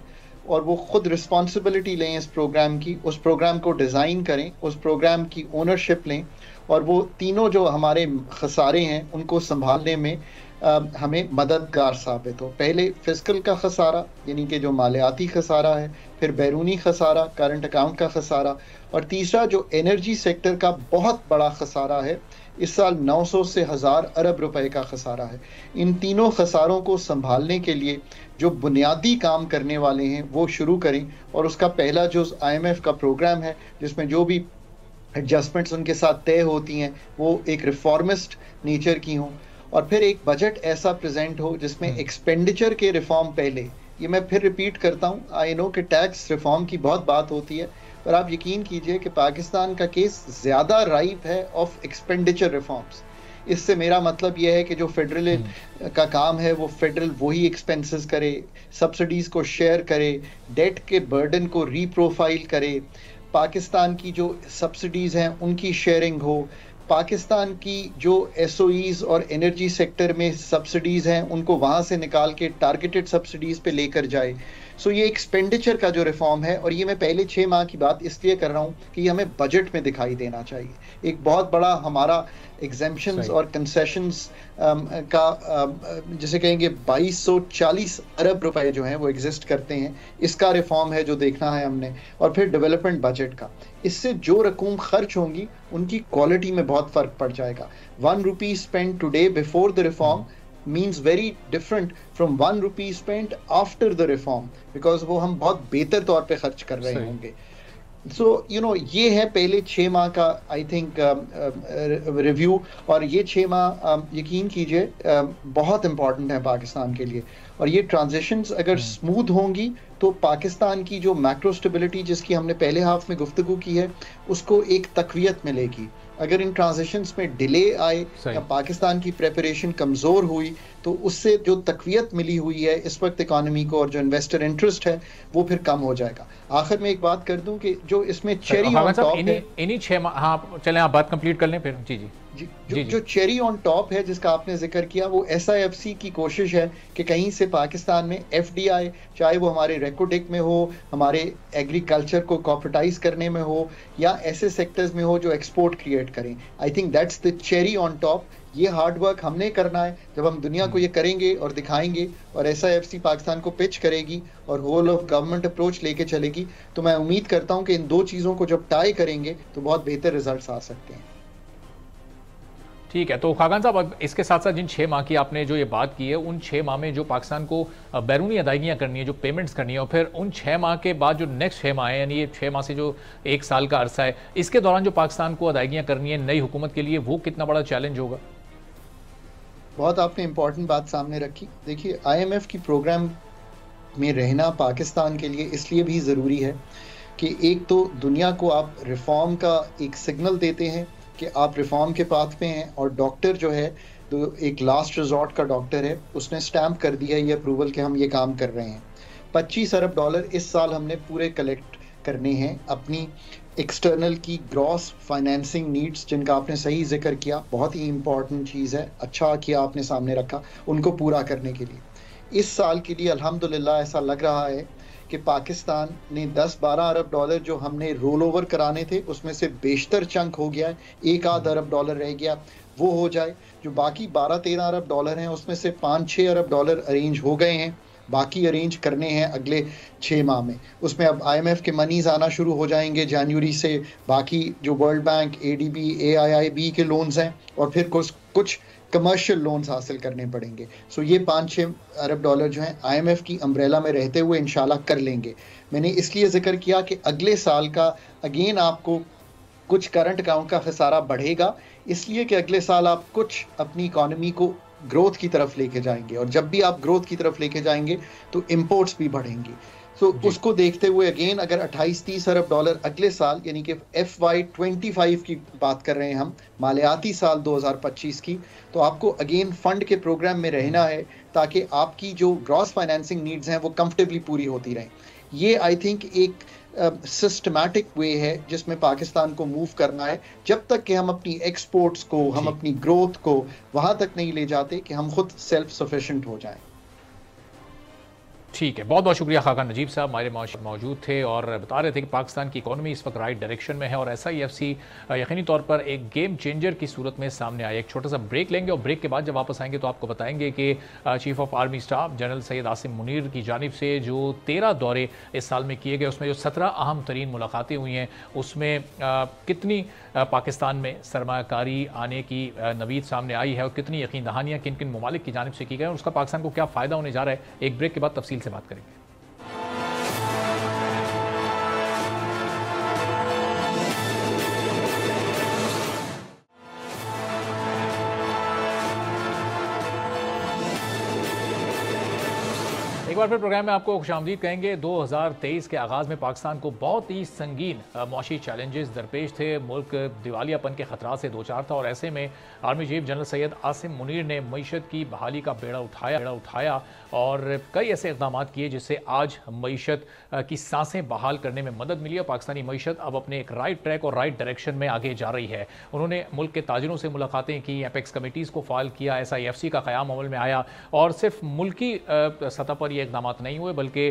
और वो खुद रिस्पॉन्सिबिलिटी लें इस प्रोग्राम की, उस प्रोग्राम को डिज़ाइन करें, उस प्रोग्राम की ओनरशिप लें, और वो तीनों जो हमारे खसारे हैं उनको संभालने में हमें मददगार साबित हो। पहले फिस्कल का खसारा, यानी कि जो मालियाती खसारा है, फिर बैरूनी खसारा, करंट अकाउंट का खसारा, और तीसरा जो एनर्जी सेक्टर का बहुत बड़ा खसारा है, इस साल 900 से 1000 अरब रुपए का खसारा है। इन तीनों खसारों को संभालने के लिए जो बुनियादी काम करने वाले हैं वो शुरू करें, और उसका पहला जो IMF का प्रोग्राम है जिसमें जो भी एडजस्टमेंट्स उनके साथ तय होती हैं वो एक रिफॉर्मिस्ट नेचर की हों, और फिर एक बजट ऐसा प्रेजेंट हो जिसमें एक्सपेंडिचर के रिफॉर्म पहले, ये मैं फिर रिपीट करता हूँ, आई नो कि टैक्स रिफॉर्म की बहुत बात होती है, पर आप यकीन कीजिए कि पाकिस्तान का केस ज़्यादा राइप है ऑफ एक्सपेंडिचर रिफॉर्म्स। इससे मेरा मतलब यह है कि जो फेडरल का काम है वो फेडरल वही एक्सपेंसेस करे, सब्सिडीज़ को शेयर करे, डेट के बर्डन को रीप्रोफाइल करे, पाकिस्तान की जो सब्सिडीज़ हैं उनकी शेयरिंग हो, पाकिस्तान की जो SOEs और एनर्जी सेक्टर में सब्सिडीज़ हैं उनको वहाँ से निकाल के टारगेटेड सब्सिडीज़ पे लेकर जाए। सो ये एक्सपेंडिचर का जो रिफॉर्म है, और ये मैं पहले 6 माह की बात इसलिए कर रहा हूँ कि ये हमें बजट में दिखाई देना चाहिए। एक बहुत बड़ा हमारा एग्जेम्पशंस और कंसेशंस का जिसे कहेंगे 2240 अरब रुपए जो हैं वो एग्जिस्ट करते हैं, इसका रिफॉर्म है जो देखना है हमने। और फिर डेवलपमेंट बजट का, इससे जो रकूम खर्च होंगी उनकी क्वालिटी में बहुत फ़र्क पड़ जाएगा। 1 rupee spent today before the reform means very different from 1 rupee spent after the reform, because वो हम बहुत बेहतर तौर पे खर्च कर रहे होंगे। सो ये है पहले 6 माह का आई थिंक रिव्यू, और ये 6 माह यकीन कीजिए बहुत इंपॉर्टेंट है पाकिस्तान के लिए। और ये ट्रांजिशंस अगर स्मूथ होंगी तो पाकिस्तान की जो मैक्रो स्टेबिलिटी जिसकी हमने पहले हाफ में गुफ्तगू की है उसको एक तकवीत मिलेगी। अगर इन ट्रांजिशंस में डिले आए या पाकिस्तान की प्रेपरेशन कमज़ोर हुई तो उससे जो तकवीत मिली हुई है इस वक्त इकॉनमी को और जो इन्वेस्टर इंटरेस्ट है वो फिर कम हो जाएगा। आखिर में एक बात कर दूं कि जो इसमें चेरी ऑन टॉप है, इन्हीं 6 माह, हाँ चलें आप बात कंप्लीट कर लें फिर। जी जी जो चेरी ऑन टॉप है जिसका आपने जिक्र किया वो SIFC की कोशिश है कि कहीं से पाकिस्तान में FDI, चाहे वो हमारे रेकोडिक में हो, हमारे एग्रीकल्चर को कॉर्पोरेटाइज करने में हो या ऐसे सेक्टर्स में हो जो एक्सपोर्ट क्रिएट करें। I think that's the cherry on top. ये हार्ड वर्क हमने करना है। जब हम दुनिया को ये करेंगे और दिखाएंगे और SIFC पाकिस्तान को पिच करेगी और होल ऑफ गवर्नमेंट अप्रोच लेके चलेगी तो मैं उम्मीद करता हूँ कि इन दो चीज़ों को जब टाई करेंगे तो बहुत बेहतर रिजल्ट्स आ सकते हैं। ठीक है, तो खाकान साहब अब इसके साथ साथ जिन 6 माह की आपने जो ये बात की है उन 6 माह में जो पाकिस्तान को बैरूनी अदायगियाँ करनी है, जो पेमेंट्स करनी है, और फिर उन 6 माह के बाद जो नेक्स्ट 6 माह है यानी ये 6 माह से जो 1 साल का अरसा है, इसके दौरान जो पाकिस्तान को अदायगियाँ करनी है नई हुकूमत के लिए, वो कितना बड़ा चैलेंज होगा? बहुत आपने इंपॉर्टेंट बात सामने रखी। देखिए IMF की प्रोग्राम में रहना पाकिस्तान के लिए इसलिए भी ज़रूरी है कि एक तो दुनिया को आप रिफॉर्म का एक सिग्नल देते हैं कि आप रिफॉर्म के पाथ पे हैं, और डॉक्टर जो है तो एक लास्ट रिजॉर्ट का डॉक्टर है, उसने स्टैम्प कर दिया ये अप्रूवल कि हम ये काम कर रहे हैं। $25 अरब इस साल हमने पूरे कलेक्ट करने हैं अपनी एक्सटर्नल की ग्रॉस फाइनेंसिंग नीड्स, जिनका आपने सही जिक्र किया, बहुत ही इंपॉर्टेंट चीज़ है, अच्छा किया आपने सामने रखा, उनको पूरा करने के लिए। इस साल के लिए अल्हम्दुलिल्लाह ऐसा लग रहा है कि पाकिस्तान ने 10-12 अरब डॉलर जो हमने रोल ओवर कराने थे उसमें से बेशतर चंक हो गया है, 1-आध अरब डॉलर रह गया, वो हो जाए। जो बाकी 12-13 अरब डॉलर हैं उसमें से 5-6 अरब डॉलर अरेंज हो गए हैं, बाकी अरेंज करने हैं अगले 6 माह में। उसमें अब IMF के मनीज आना शुरू हो जाएंगे जनवरी से, बाकी जो वर्ल्ड बैंक, ADB, AIIB के लोन्स हैं, और फिर कुछ कमर्शियल लोन्स हासिल करने पड़ेंगे। सो ये 5-6 अरब डॉलर जो हैं IMF की अम्ब्रेला में रहते हुए इंशाल्लाह कर लेंगे। मैंने इसलिए जिक्र किया कि अगले साल का अगेन आपको कुछ करंट अकाउंट का खसारा बढ़ेगा, इसलिए कि अगले साल आप कुछ अपनी इकॉनमी को ग्रोथ की तरफ लेके जाएंगे, और जब भी आप ग्रोथ की तरफ लेके जाएंगे तो इंपोर्ट्स भी बढ़ेंगी। सो उसको देखते हुए अगेन अगर 28-30 अरब डॉलर अगले साल यानी कि FY25 की बात कर रहे हैं हम, मालियाती साल 2025 की, तो आपको अगेन फंड के प्रोग्राम में रहना है ताकि आपकी जो ग्रॉस फाइनेंसिंग नीड्स हैं वो कंफर्टेबली पूरी होती रहें। ये आई थिंक एक सिस्टमैटिक वे है जिसमें पाकिस्तान को मूव करना है, जब तक कि हम अपनी एक्सपोर्ट्स को, हम अपनी ग्रोथ को वहाँ तक नहीं ले जाते कि हम खुद सेल्फ सफिशिएंट हो जाएं। ठीक है, बहुत बहुत शुक्रिया खाकान नजीब साहब हमारे मौजूद थे और बता रहे थे कि पाकिस्तान की इकॉनमी इस वक्त राइट डायरेक्शन में है और SIFC यकीनी तौर पर एक गेम चेंजर की सूरत में सामने आए। एक छोटा सा ब्रेक लेंगे और ब्रेक के बाद जब वापस आएंगे तो आपको बताएंगे कि chief of army staff general Syed Asim Munir की जानिब से जो 13 दौरे इस साल में किए गए उसमें जो 17 अहम तरीन मुलाकातें हुई हैं उसमें कितनी पाकिस्तान में सरमायाकारी आने की नवीद सामने आई है और कितनी यकीन दहानियाँ किन किन ममालिक की जानिब से की गई और उसका पाकिस्तान को क्या फ़ायदा होने जा रहा है, एक ब्रेक के बाद तफसील से बात करेंगे। एक बार फिर प्रोग्राम में आपको खुशामदीद कहेंगे। 2023 के आगाज़ में पाकिस्तान को बहुत ही संगीन मौशी चैलेंजेस दरपेश थे। मुल्क दिवालियापन के खतरात से दो चार था और ऐसे में army chief general Syed Asim Munir ने मईशत की बहाली का बेड़ा उठाया और कई ऐसे इक़दाम किए जिससे आज मईशत की सांसें बहाल करने में मदद मिली और पाकिस्तानी मईशत अब अपने एक राइट ट्रैक और राइट डायरेक्शन में आगे जा रही है। उन्होंने मुल्क के ताजिरों से मुलाकातें की, एपेक्स कमेटीज़ को फाल किया, SIFC का क़याम अमल में आया और सिर्फ मुल्की सतह पर ये इक़दाम नहीं हुए बल्कि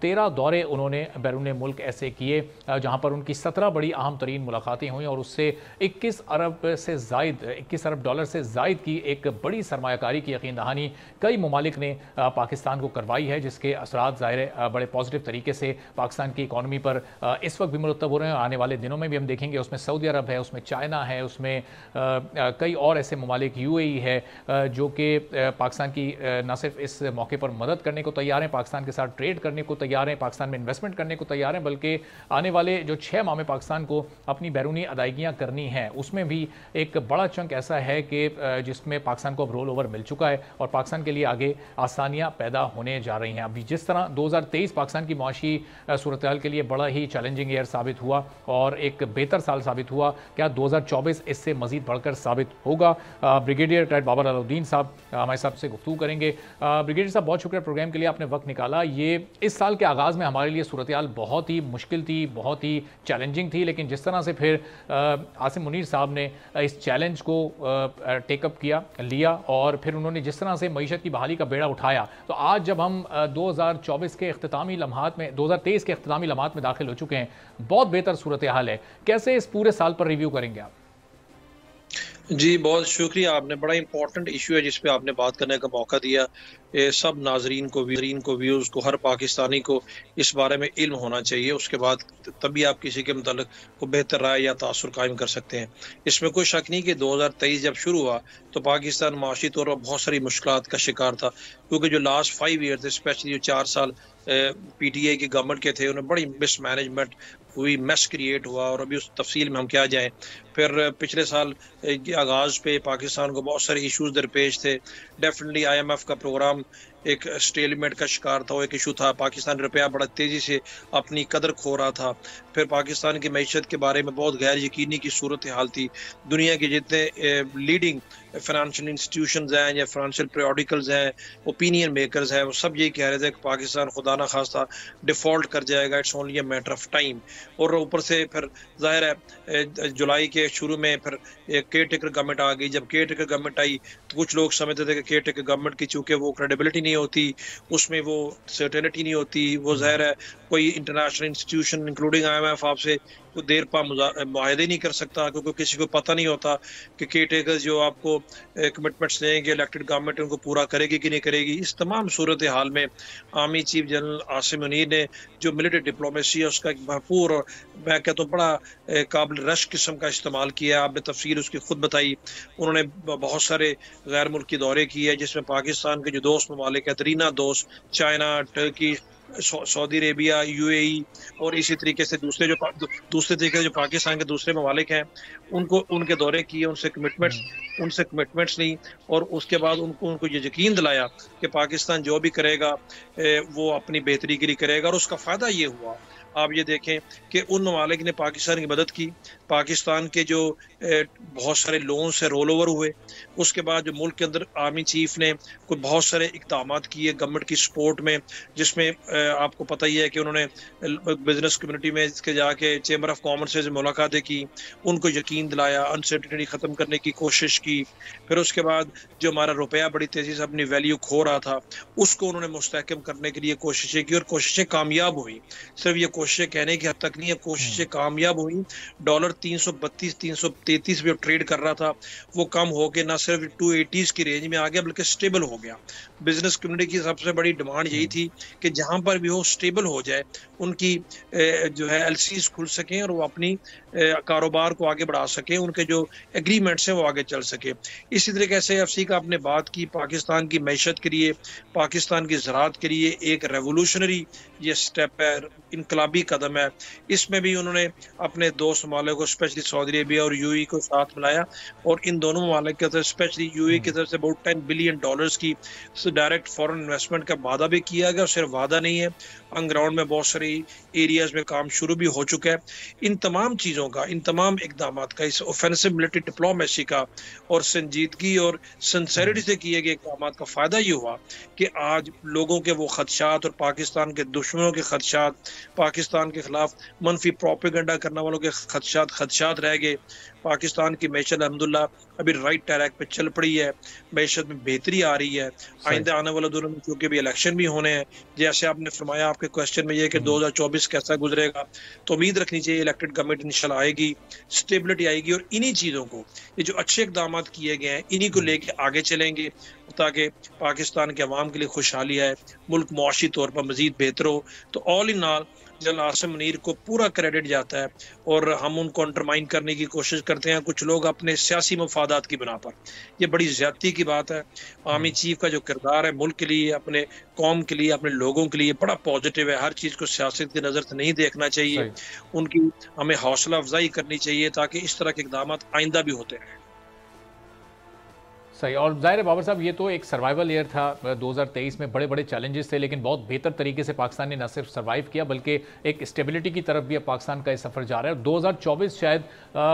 13 दौरे उन्होंने बैरून मुल्क ऐसे किए जहां पर उनकी 17 बड़ी अहम तरीन मुलाकातें हुई और उससे 21 अरब डॉलर से जायद की एक बड़ी सरमायाकारी की यकीन दहानी कई ममालिक ने पाकिस्तान को करवाई है, जिसके असरात ज़ाहिर बड़े पॉजिटिव तरीके से पाकिस्तान की इकॉनमी पर इस वक्त भी मुरतब हो रहे हैं। आने वाले दिनों में भी हम देखेंगे उसमें सऊदी अरब है, उसमें चाइना है, उसमें कई और ऐसे ममालिक UAE है जो कि पाकिस्तान की न सिर्फ इस मौके पर मदद करने को तैयार तैयार हैं, पाकिस्तान के साथ ट्रेड करने को तैयार हैं, पाकिस्तान में इन्वेस्टमेंट करने को तैयार हैं, बल्कि आने वाले जो 6 माह में पाकिस्तान को अपनी बैरूनी अदायगियाँ करनी हैं उसमें भी एक बड़ा चंक ऐसा है कि जिसमें पाकिस्तान को अब रोल ओवर मिल चुका है और पाकिस्तान के लिए आगे आसानियाँ पैदा होने जा रही हैं। अभी जिस तरह 2023 पाकिस्तान की माशी सूरत-ए-हाल के लिए बड़ा ही चैलेंजिंग ईयर साबित हुआ और एक बेहतर साल साबित हुआ, क्या 2024 इससे मजीद बढ़कर साबित होगा? ब्रिगेडियर रिटायर्ड बाबर अलाउद्दीन साहब हमारे साथ से गुफ्तगू करेंगे। ब्रिगेडियर साहब, बहुत शुक्रिया प्रोग्राम के लिए, आपने वक्त निकाला। ये इस साल के आगाज़ में हमारे लिए सूरत-ए-हाल बहुत ही मुश्किल थी, बहुत ही चैलेंजिंग थी, लेकिन जिस तरह से फिर आसिम मुनीर साहब ने इस चैलेंज को टेकअप लिया और फिर उन्होंने जिस तरह से मईशत की बहाली का बेड़ा उठाया, तो आज जब हम 2024 के इख्तितामी लम्हात में 2023 के इख्तितामी लम्हात में दाखिल हो चुके हैं, बहुत बेहतर सूरत हाल है। कैसे इस पूरे साल पर रिव्यू करेंगे आप? जी बहुत शुक्रिया, आपने बड़ा इंपॉर्टेंट इशू है जिस पे आपने बात करने का मौका दिया। सब नाजरीन को व्यूज़ को, हर पाकिस्तानी को इस बारे में इल्म होना चाहिए, उसके बाद तभी आप किसी के मुताल्लिक को बेहतर राय या तासुर कायम कर सकते हैं। इसमें कोई शक नहीं कि 2023 जब शुरू हुआ तो पाकिस्तान माशी तौर पर बहुत सारी मुश्किलात का शिकार था, क्योंकि जो लास्ट 5 ईयर थे, स्पेशली जो 4 साल PTI की गवर्नमेंट के थे, उन्हें बड़ी मिसमैनेजमेंट हुई, मैस क्रिएट हुआ और अभी उस तफसील में हम क्या जाएं। फिर पिछले साल के आगाज़ पे पाकिस्तान को बहुत सारे इश्यूज दरपेश थे। डेफिनेटली IMF का प्रोग्राम एक स्टेलमेंट का शिकार था, वो एक इशू था। पाकिस्तान रुपया बड़ा तेज़ी से अपनी कदर खो रहा था। फिर पाकिस्तान की मैशत के बारे में बहुत गैर यकीनी की सूरत हाल थी। दुनिया के जितने लीडिंग फाइनेंशियल इंस्टीट्यूशंस हैं या फाइनेंशियल पीरियडिकल्स हैं, ओपिनियन मेकर्स हैं, वो सब ये कह रहे थे कि पाकिस्तान खुदा ना खास्ता डिफ़ॉल्ट कर जाएगा, it's only a matter of time. और ऊपर से फिर जाहिर है जुलाई के शुरू में फिर एक केयर टेकर गवर्नमेंट आ गई। जब केयर टेकर गवर्नमेंट आई तो कुछ लोग समझते थे कि केयर टेकर गवर्नमेंट की चूँकि वो क्रेडिबिलिटी नहीं होती, उसमें वो सर्टेनिटी नहीं होती, वो जाहिर है कोई इंटरनेशनल इंस्टीट्यूशन इंक्लूडिंग IMF आपसे को देर पा मुआहदे नहीं कर सकता, क्योंकि किसी को पता नहीं होता कि केयर टेकर्स जो आपको कमिटमेंट्स देंगे इलेक्टेड गवर्नमेंट उनको पूरा करेगी कि नहीं करेगी। इस तमाम सूरत हाल में army chief general Asim Munir ने जो मिलिट्री डिप्लोमेसी है उसका एक भरपूर और मैं कहता हूँ बड़ा काबिल रश किस्म का इस्तेमाल किया। आपने तफसील उसकी खुद बताई। उन्होंने बहुत सारे गैर मुल्की दौरे किए जिसमें पाकिस्तान के जो दोस्त ममालिक है, तरीना दोस्त, China, Turkey, Saudi Arabia, UAE और इसी तरीके से दूसरे तरीके से जो पाकिस्तान के दूसरे ममालिक हैं उनको उनके दौरे किए, उनसे कमिटमेंट्स ली और उसके बाद उनको ये यकीन दिलाया कि पाकिस्तान जो भी करेगा वो अपनी बेहतरी के लिए करेगा। और उसका फ़ायदा ये हुआ, आप ये देखें कि उन ममालिक ने पाकिस्तान की मदद की, पाकिस्तान के जो बहुत सारे लोन से रोल ओवर हुए। उसके बाद जो मुल्क के अंदर आर्मी चीफ ने कोई बहुत सारे इक़दाम किए गवर्नमेंट की सपोर्ट में, जिसमें आपको पता ही है कि उन्होंने बिजनेस कम्युनिटी में इसके जाके चेंबर ऑफ कॉमर्स से मुलाकातें की, उनको यकीन दिलाया, अनसर्टेनिटी ख़त्म करने की कोशिश की। फिर उसके बाद जो हमारा रुपया बड़ी तेज़ी से अपनी वैल्यू खो रहा था उसको उन्होंने मुस्तहकम करने के लिए कोशिशें की और कोशिशें कामयाब हुई। सिर्फ ये कोशिशें कहने की हद तक नहीं है, कोशिशें कामयाब हुई। डॉलर 332-333 पे ट्रेड कर रहा था, वो कम हो के ना सिर्फ 280s की रेंज में आ गया बल्कि स्टेबल हो गया। बिजनेस कम्युनिटी की सबसे बड़ी डिमांड यही थी कि जहां पर भी हो स्टेबल हो जाए, उनकी जो है LCs खुल सकें और वो अपनी कारोबार को आगे बढ़ा सकें, उनके जो एग्रीमेंट्स हैं वो आगे चल सके। इसी तरीके से FC का आपने बात की, पाकिस्तान की मैशत के लिए, पाकिस्तान की ज़राअत के लिए एक रेवोल्यूशनरी ये स्टेप है, इनकलाबी कदम है। इसमें भी उन्होंने अपने दोस्त ममालिक को स्पेशली सऊदी अरेबिया और UAE को साथ मिलाया और इन दोनों ममालिक की तरफ स्पेशली UAE की तरफ से about $10 बिलियन की डायरेक्ट फॉरेन इन्वेस्टमेंट का वादा भी किया गया। और सिर्फ वादा नहीं है, ऑन ग्राउंड में बहुत सारी एरियाज में काम शुरू भी हो चुका है। इन तमाम चीज़ों का, इन तमाम इकदाम का, इस ऑफेंसिव मिलिट्री डिप्लोमेसी का और संजीदगी और सिंसेरिटी से किए गए इकदाम का फ़ायदा ये हुआ कि आज लोगों के वो खदशात और पाकिस्तान के दुश्मनों के खदशात, पाकिस्तान के खिलाफ मनफी प्रोपेगेंडा करने वालों के खदशात रह गए। पाकिस्तान की मैशत अल्हम्दुलिल्लाह अभी राइट ट्रैक पे चल पड़ी है, मैशत में बेहतरी आ रही है। आइंदा आने वाले दिनों में क्योंकि भी इलेक्शन भी होने हैं, जैसे आपने फरमाया आपके क्वेश्चन में ये कि 2024 कैसा गुजरेगा, तो उम्मीद रखनी चाहिए इलेक्टेड गवर्नमेंट इंशाल्लाह आएगी, स्टेबिलिटी आएगी और इन्हीं चीज़ों को, ये जो अच्छे इकदाम किए गए हैं, इन्हीं को लेके आगे चलेंगे ताकि पाकिस्तान के अवाम के लिए खुशहाली है, मुल्क मुआशी तौर पर मजीद बेहतर हो। तो all in all general Asim Munir को पूरा क्रेडिट जाता है और हम उनको अंडरमाइन करने की कोशिश करते हैं कुछ लोग अपने सियासी मफादात की बिना पर। ये बड़ी ज्यादती की बात है। आर्मी चीफ का जो किरदार है मुल्क के लिए, अपने कौम के लिए, अपने लोगों के लिए बड़ा पॉजिटिव है। हर चीज को सियासत की नजर से नहीं देखना चाहिए, उनकी हमें हौसला अफजाई करनी चाहिए ताकि इस तरह के इकदाम आइंदा भी होते रहें। सही। और जाहिर है बाबर साहब, ये तो एक सर्वाइवल ईयर था 2023 में, बड़े बड़े चैलेंजेस थे, लेकिन बहुत बेहतर तरीके से पाकिस्तान ने न सिर्फ सर्वाइव किया बल्कि एक स्टेबिलिटी की तरफ भी अब पाकिस्तान का सफ़र जा रहा है। 2024 शायद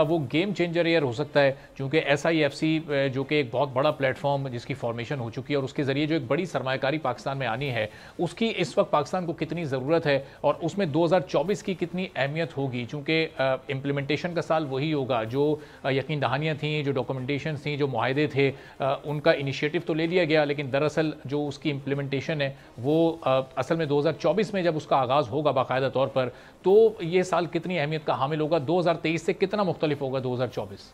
वो गेम चेंजर ईयर हो सकता है, क्योंकि SIFC जो कि एक बहुत बड़ा प्लेटफॉर्म जिसकी फॉर्मेशन हो चुकी है और उसके ज़रिए जो एक बड़ी सरमायाकारी पाकिस्तान में आनी है, उसकी इस वक्त पाकिस्तान को कितनी ज़रूरत है और उसमें 2024 की कितनी अहमियत होगी, चूँकि इम्प्लीमेंटेशन का साल वही होगा जो यकीन दहानियाँ थी, जो डॉक्यूमेंटेशन थी, जो मुआहदे थे, उनका इनिशिएटिव तो ले लिया गया, लेकिन दरअसल जो उसकी इम्प्लीमेंटेशन है वो असल में 2024 में जब उसका आगाज़ होगा बाकायदा तौर पर, तो ये साल कितनी अहमियत का हामिल होगा, 2023 से कितना मुख्तलिफ होगा 2024?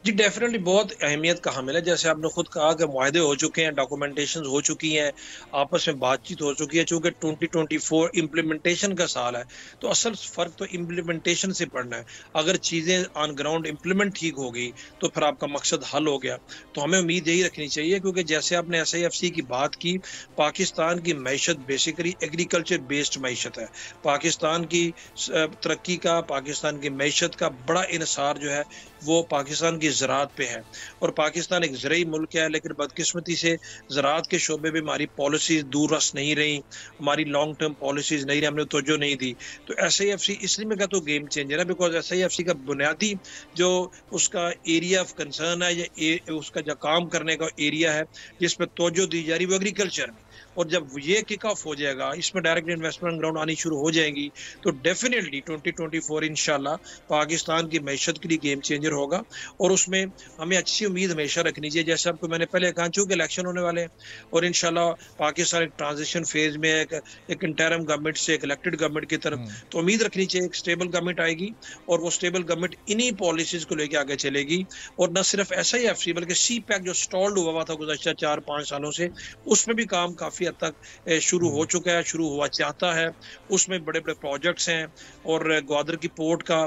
जी डेफिनेटली बहुत अहमियत का हामिल है। जैसे आपने खुद कहा कि मुआहदे हो चुके हैं, डॉक्यूमेंटेशन हो चुकी हैं, आपस में बातचीत हो चुकी है। चूंकि 2024 इम्प्लीमेंटेशन का साल है तो असल फ़र्क तो इम्प्लीमेंटेशन से पड़ना है। अगर चीज़ें ऑन ग्राउंड इम्प्लीमेंट ठीक हो गई तो फिर आपका मकसद हल हो गया। तो हमें उम्मीद यही रखनी चाहिए, क्योंकि जैसे आपने SIFC की बात की, पाकिस्तान की मैशत बेसिकली एग्रीकल्चर बेस्ड मैशत है। पाकिस्तान की तरक्की का, पाकिस्तान की मैशत का बड़ा इन्हिसार जो है वो पाकिस्तान की ज़राअत पे है। और पाकिस्तान एक ज़राई मुल्क है, लेकिन बदकिस्मती से ज़राअत के शोबे में हमारी पॉलिसीज़ दूररस नहीं रही, हमारी लॉन्ग टर्म पॉलिसीज़ नहीं रही, हमने तवज्जो नहीं दी। तो SIFC इसलिए मैं कहता हूँ गेम चेंजर है, बिकॉज SIFC का बुनियादी जो उसका एरिया ऑफ कंसर्न है या उसका जो काम करने का एरिया है जिस पर तवज्जो दी जा रही है वो एग्रीकल्चर में। और जब ये किक ऑफ हो जाएगा, इसमें डायरेक्ट इन्वेस्टमेंट ग्राउंड आनी शुरू हो जाएंगी, तो डेफिनेटली 2024 इंशाल्लाह पाकिस्तान की मैशत के लिए गेम चेंजर होगा। और उसमें हमें अच्छी उम्मीद हमेशा रखनी चाहिए। जैसे आपको मैंने पहले कहा, चूंकि इलेक्शन होने वाले हैं और इंशाल्लाह पाकिस्तान एक ट्रांजिशन फेज में एक इंटरिम गवर्नमेंट से एक इलेक्टेड गवर्नमेंट की तरफ, तो उम्मीद रखनी चाहिए एक स्टेबल गवर्नमेंट आएगी और वो स्टेबल गवर्नमेंट इन्हीं पॉलिसीज को लेकर आगे चलेगी। और न सिर्फ SIFC बल्कि CPEC जो स्टॉल्ड हुआ था गुज़श्ता 4-5 सालों से, उसमें भी काम काफ़ी हद तक शुरू हो चुका है, शुरू हुआ चाहता है। उसमें बड़े बड़े प्रोजेक्ट्स हैं और ग्वादर की पोर्ट का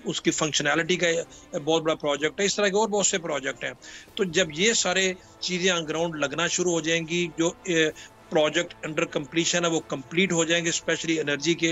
उसकी फंक्शनैलिटी का बहुत बड़ा प्रोजेक्ट है। इस तरह के और बहुत से प्रोजेक्ट हैं। तो जब ये सारे चीज़ें ऑन ग्राउंड लगना शुरू हो जाएंगी, जो प्रोजेक्ट अंडर कंप्लीशन है वो कंप्लीट हो जाएंगे, स्पेशली एनर्जी के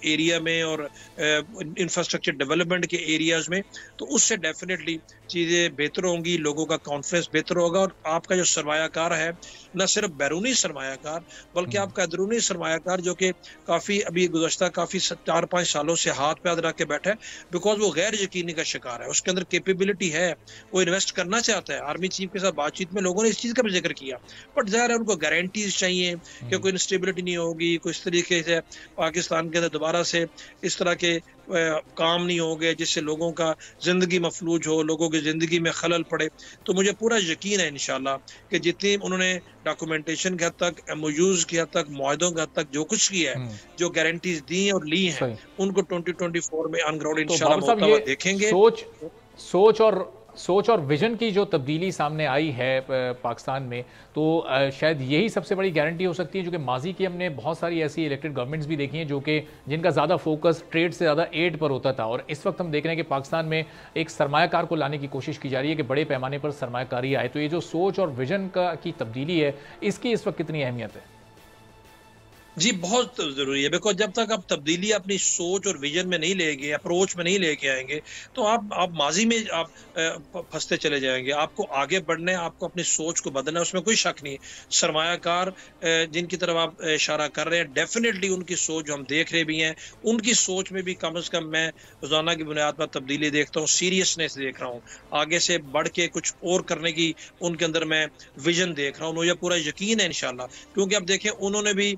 एरिया में और इंफ्रास्ट्रक्चर डेवलपमेंट के एरियाज में, तो उससे डेफिनेटली चीज़ें बेहतर होंगी, लोगों का कॉन्फिडेंस बेहतर होगा। और आपका जो सरमायाकार है, न सिर्फ बैरूनी सरमायाकार बल्कि आपका अंदरूनी सरमायाकार जो कि काफ़ी अभी गुज़श्ता काफ़ी 4-5 सालों से हाथ पे हाथ रख के बैठा है, बिकॉज वो गैर यकीनी का शिकार है, उसके अंदर कैपेबिलिटी है, वो इन्वेस्ट करना चाहता है। आर्मी चीफ के साथ बातचीत में लोगों ने इस चीज़ का भी जिक्र किया, बट ज़ाहिर है उनको गारंटीज चाहिए कि कोई इंस्टेबिलिटी नहीं होगी, कोई इस तरीके से पाकिस्तान के अंदर दोबारा से इस तरह के काम नहीं होंगे जिससे लोगों का ज़िंदगी मफलूज हो, लोगों की ज़िंदगी में खलल पड़े। तो मुझे पूरा यकीन है इंशाल्लाह कि जितनी उन्होंने डॉक्यूमेंटेशन के हद तक, MOUs की हद तक, मुआहदों के हद तक जो कुछ किया है, जो गारंटीज दी हैं और ली हैं, उनको 2024 में ऑन ग्राउंड इंशाल्लाह देखेंगे। सोच और विजन की जो तब्दीली सामने आई है पाकिस्तान में, तो शायद यही सबसे बड़ी गारंटी हो सकती है, जो कि माजी की हमने बहुत सारी ऐसी इलेक्टेड गवर्नमेंट्स भी देखी हैं जो कि जिनका ज़्यादा फोकस ट्रेड से ज़्यादा एड पर होता था, और इस वक्त हम देख रहे हैं कि पाकिस्तान में एक सरमायाकार को लाने की कोशिश की जा रही है कि बड़े पैमाने पर सरमायाकारी आए। तो ये जो सोच और विजन की तब्दीली है, इसकी इस वक्त कितनी अहमियत है? जी बहुत जरूरी है, बिकॉज जब तक आप तब्दीली अपनी सोच और विजन में नहीं लेंगे, अप्रोच में नहीं लेके आएंगे, तो आप माजी में आप फंसते चले जाएंगे। आपको आगे बढ़ना है, आपको अपनी सोच को बदलना है, उसमें कोई शक नहीं है। सरमायाकार जिनकी तरफ आप इशारा कर रहे हैं, डेफिनेटली उनकी सोच जो हम देख रहे भी हैं, उनकी सोच में भी कम से कम मैं रोजाना की बुनियाद पर तब्दीली देखता हूँ, सीरियसनेस देख रहा हूँ, आगे से बढ़ के कुछ और करने की उनके अंदर मैं विजन देख रहा हूँ। मुझे पूरा यकीन है इंशाल्लाह, क्योंकि अब देखें उन्होंने भी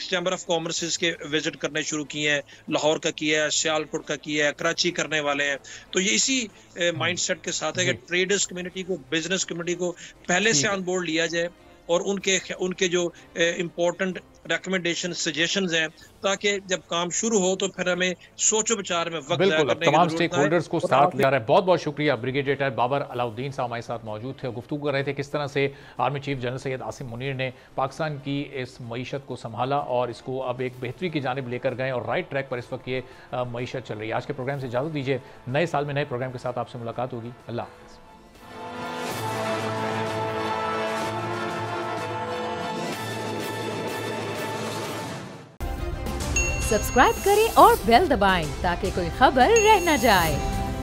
चैम्बर ऑफ कॉमर्स के विजिट करने शुरू किए हैं, लाहौर का किया है, सियालकोट का किया है, कराची करने वाले हैं। तो ये इसी माइंडसेट के साथ है कि ट्रेडर्स कम्युनिटी को, बिजनेस कम्युनिटी को पहले से ऑन बोर्ड लिया जाए और उनके जो इम्पोर्टेंट रिकमेंडेशन सजेशंस हैं, ताकि जब काम शुरू हो तो फिर हमें सोचो विचार में वक्त बिल्कुल तमाम स्टेक होल्डर्स को साथ ले रहा है। बहुत बहुत शुक्रिया। ब्रिगेडियर बाबर अलाउद्दीन साहब हमारे साथ मौजूद थे और गुफ्तगू कर रहे थे किस तरह से army chief general Syed Asim Munir ने पाकिस्तान की इस मईशत को संभाला और इसको अब एक बेहतरी की जानिब लेकर गए और राइट ट्रैक पर इस वक्त ये मईशत चल रही है। आज के प्रोग्राम से इजाज़त दीजिए, नए साल में नए प्रोग्राम के साथ आपसे मुलाकात होगी। अल्लाह हाफ़िज़। सब्सक्राइब करें और बेल दबाएं ताकि कोई खबर रह न जाए।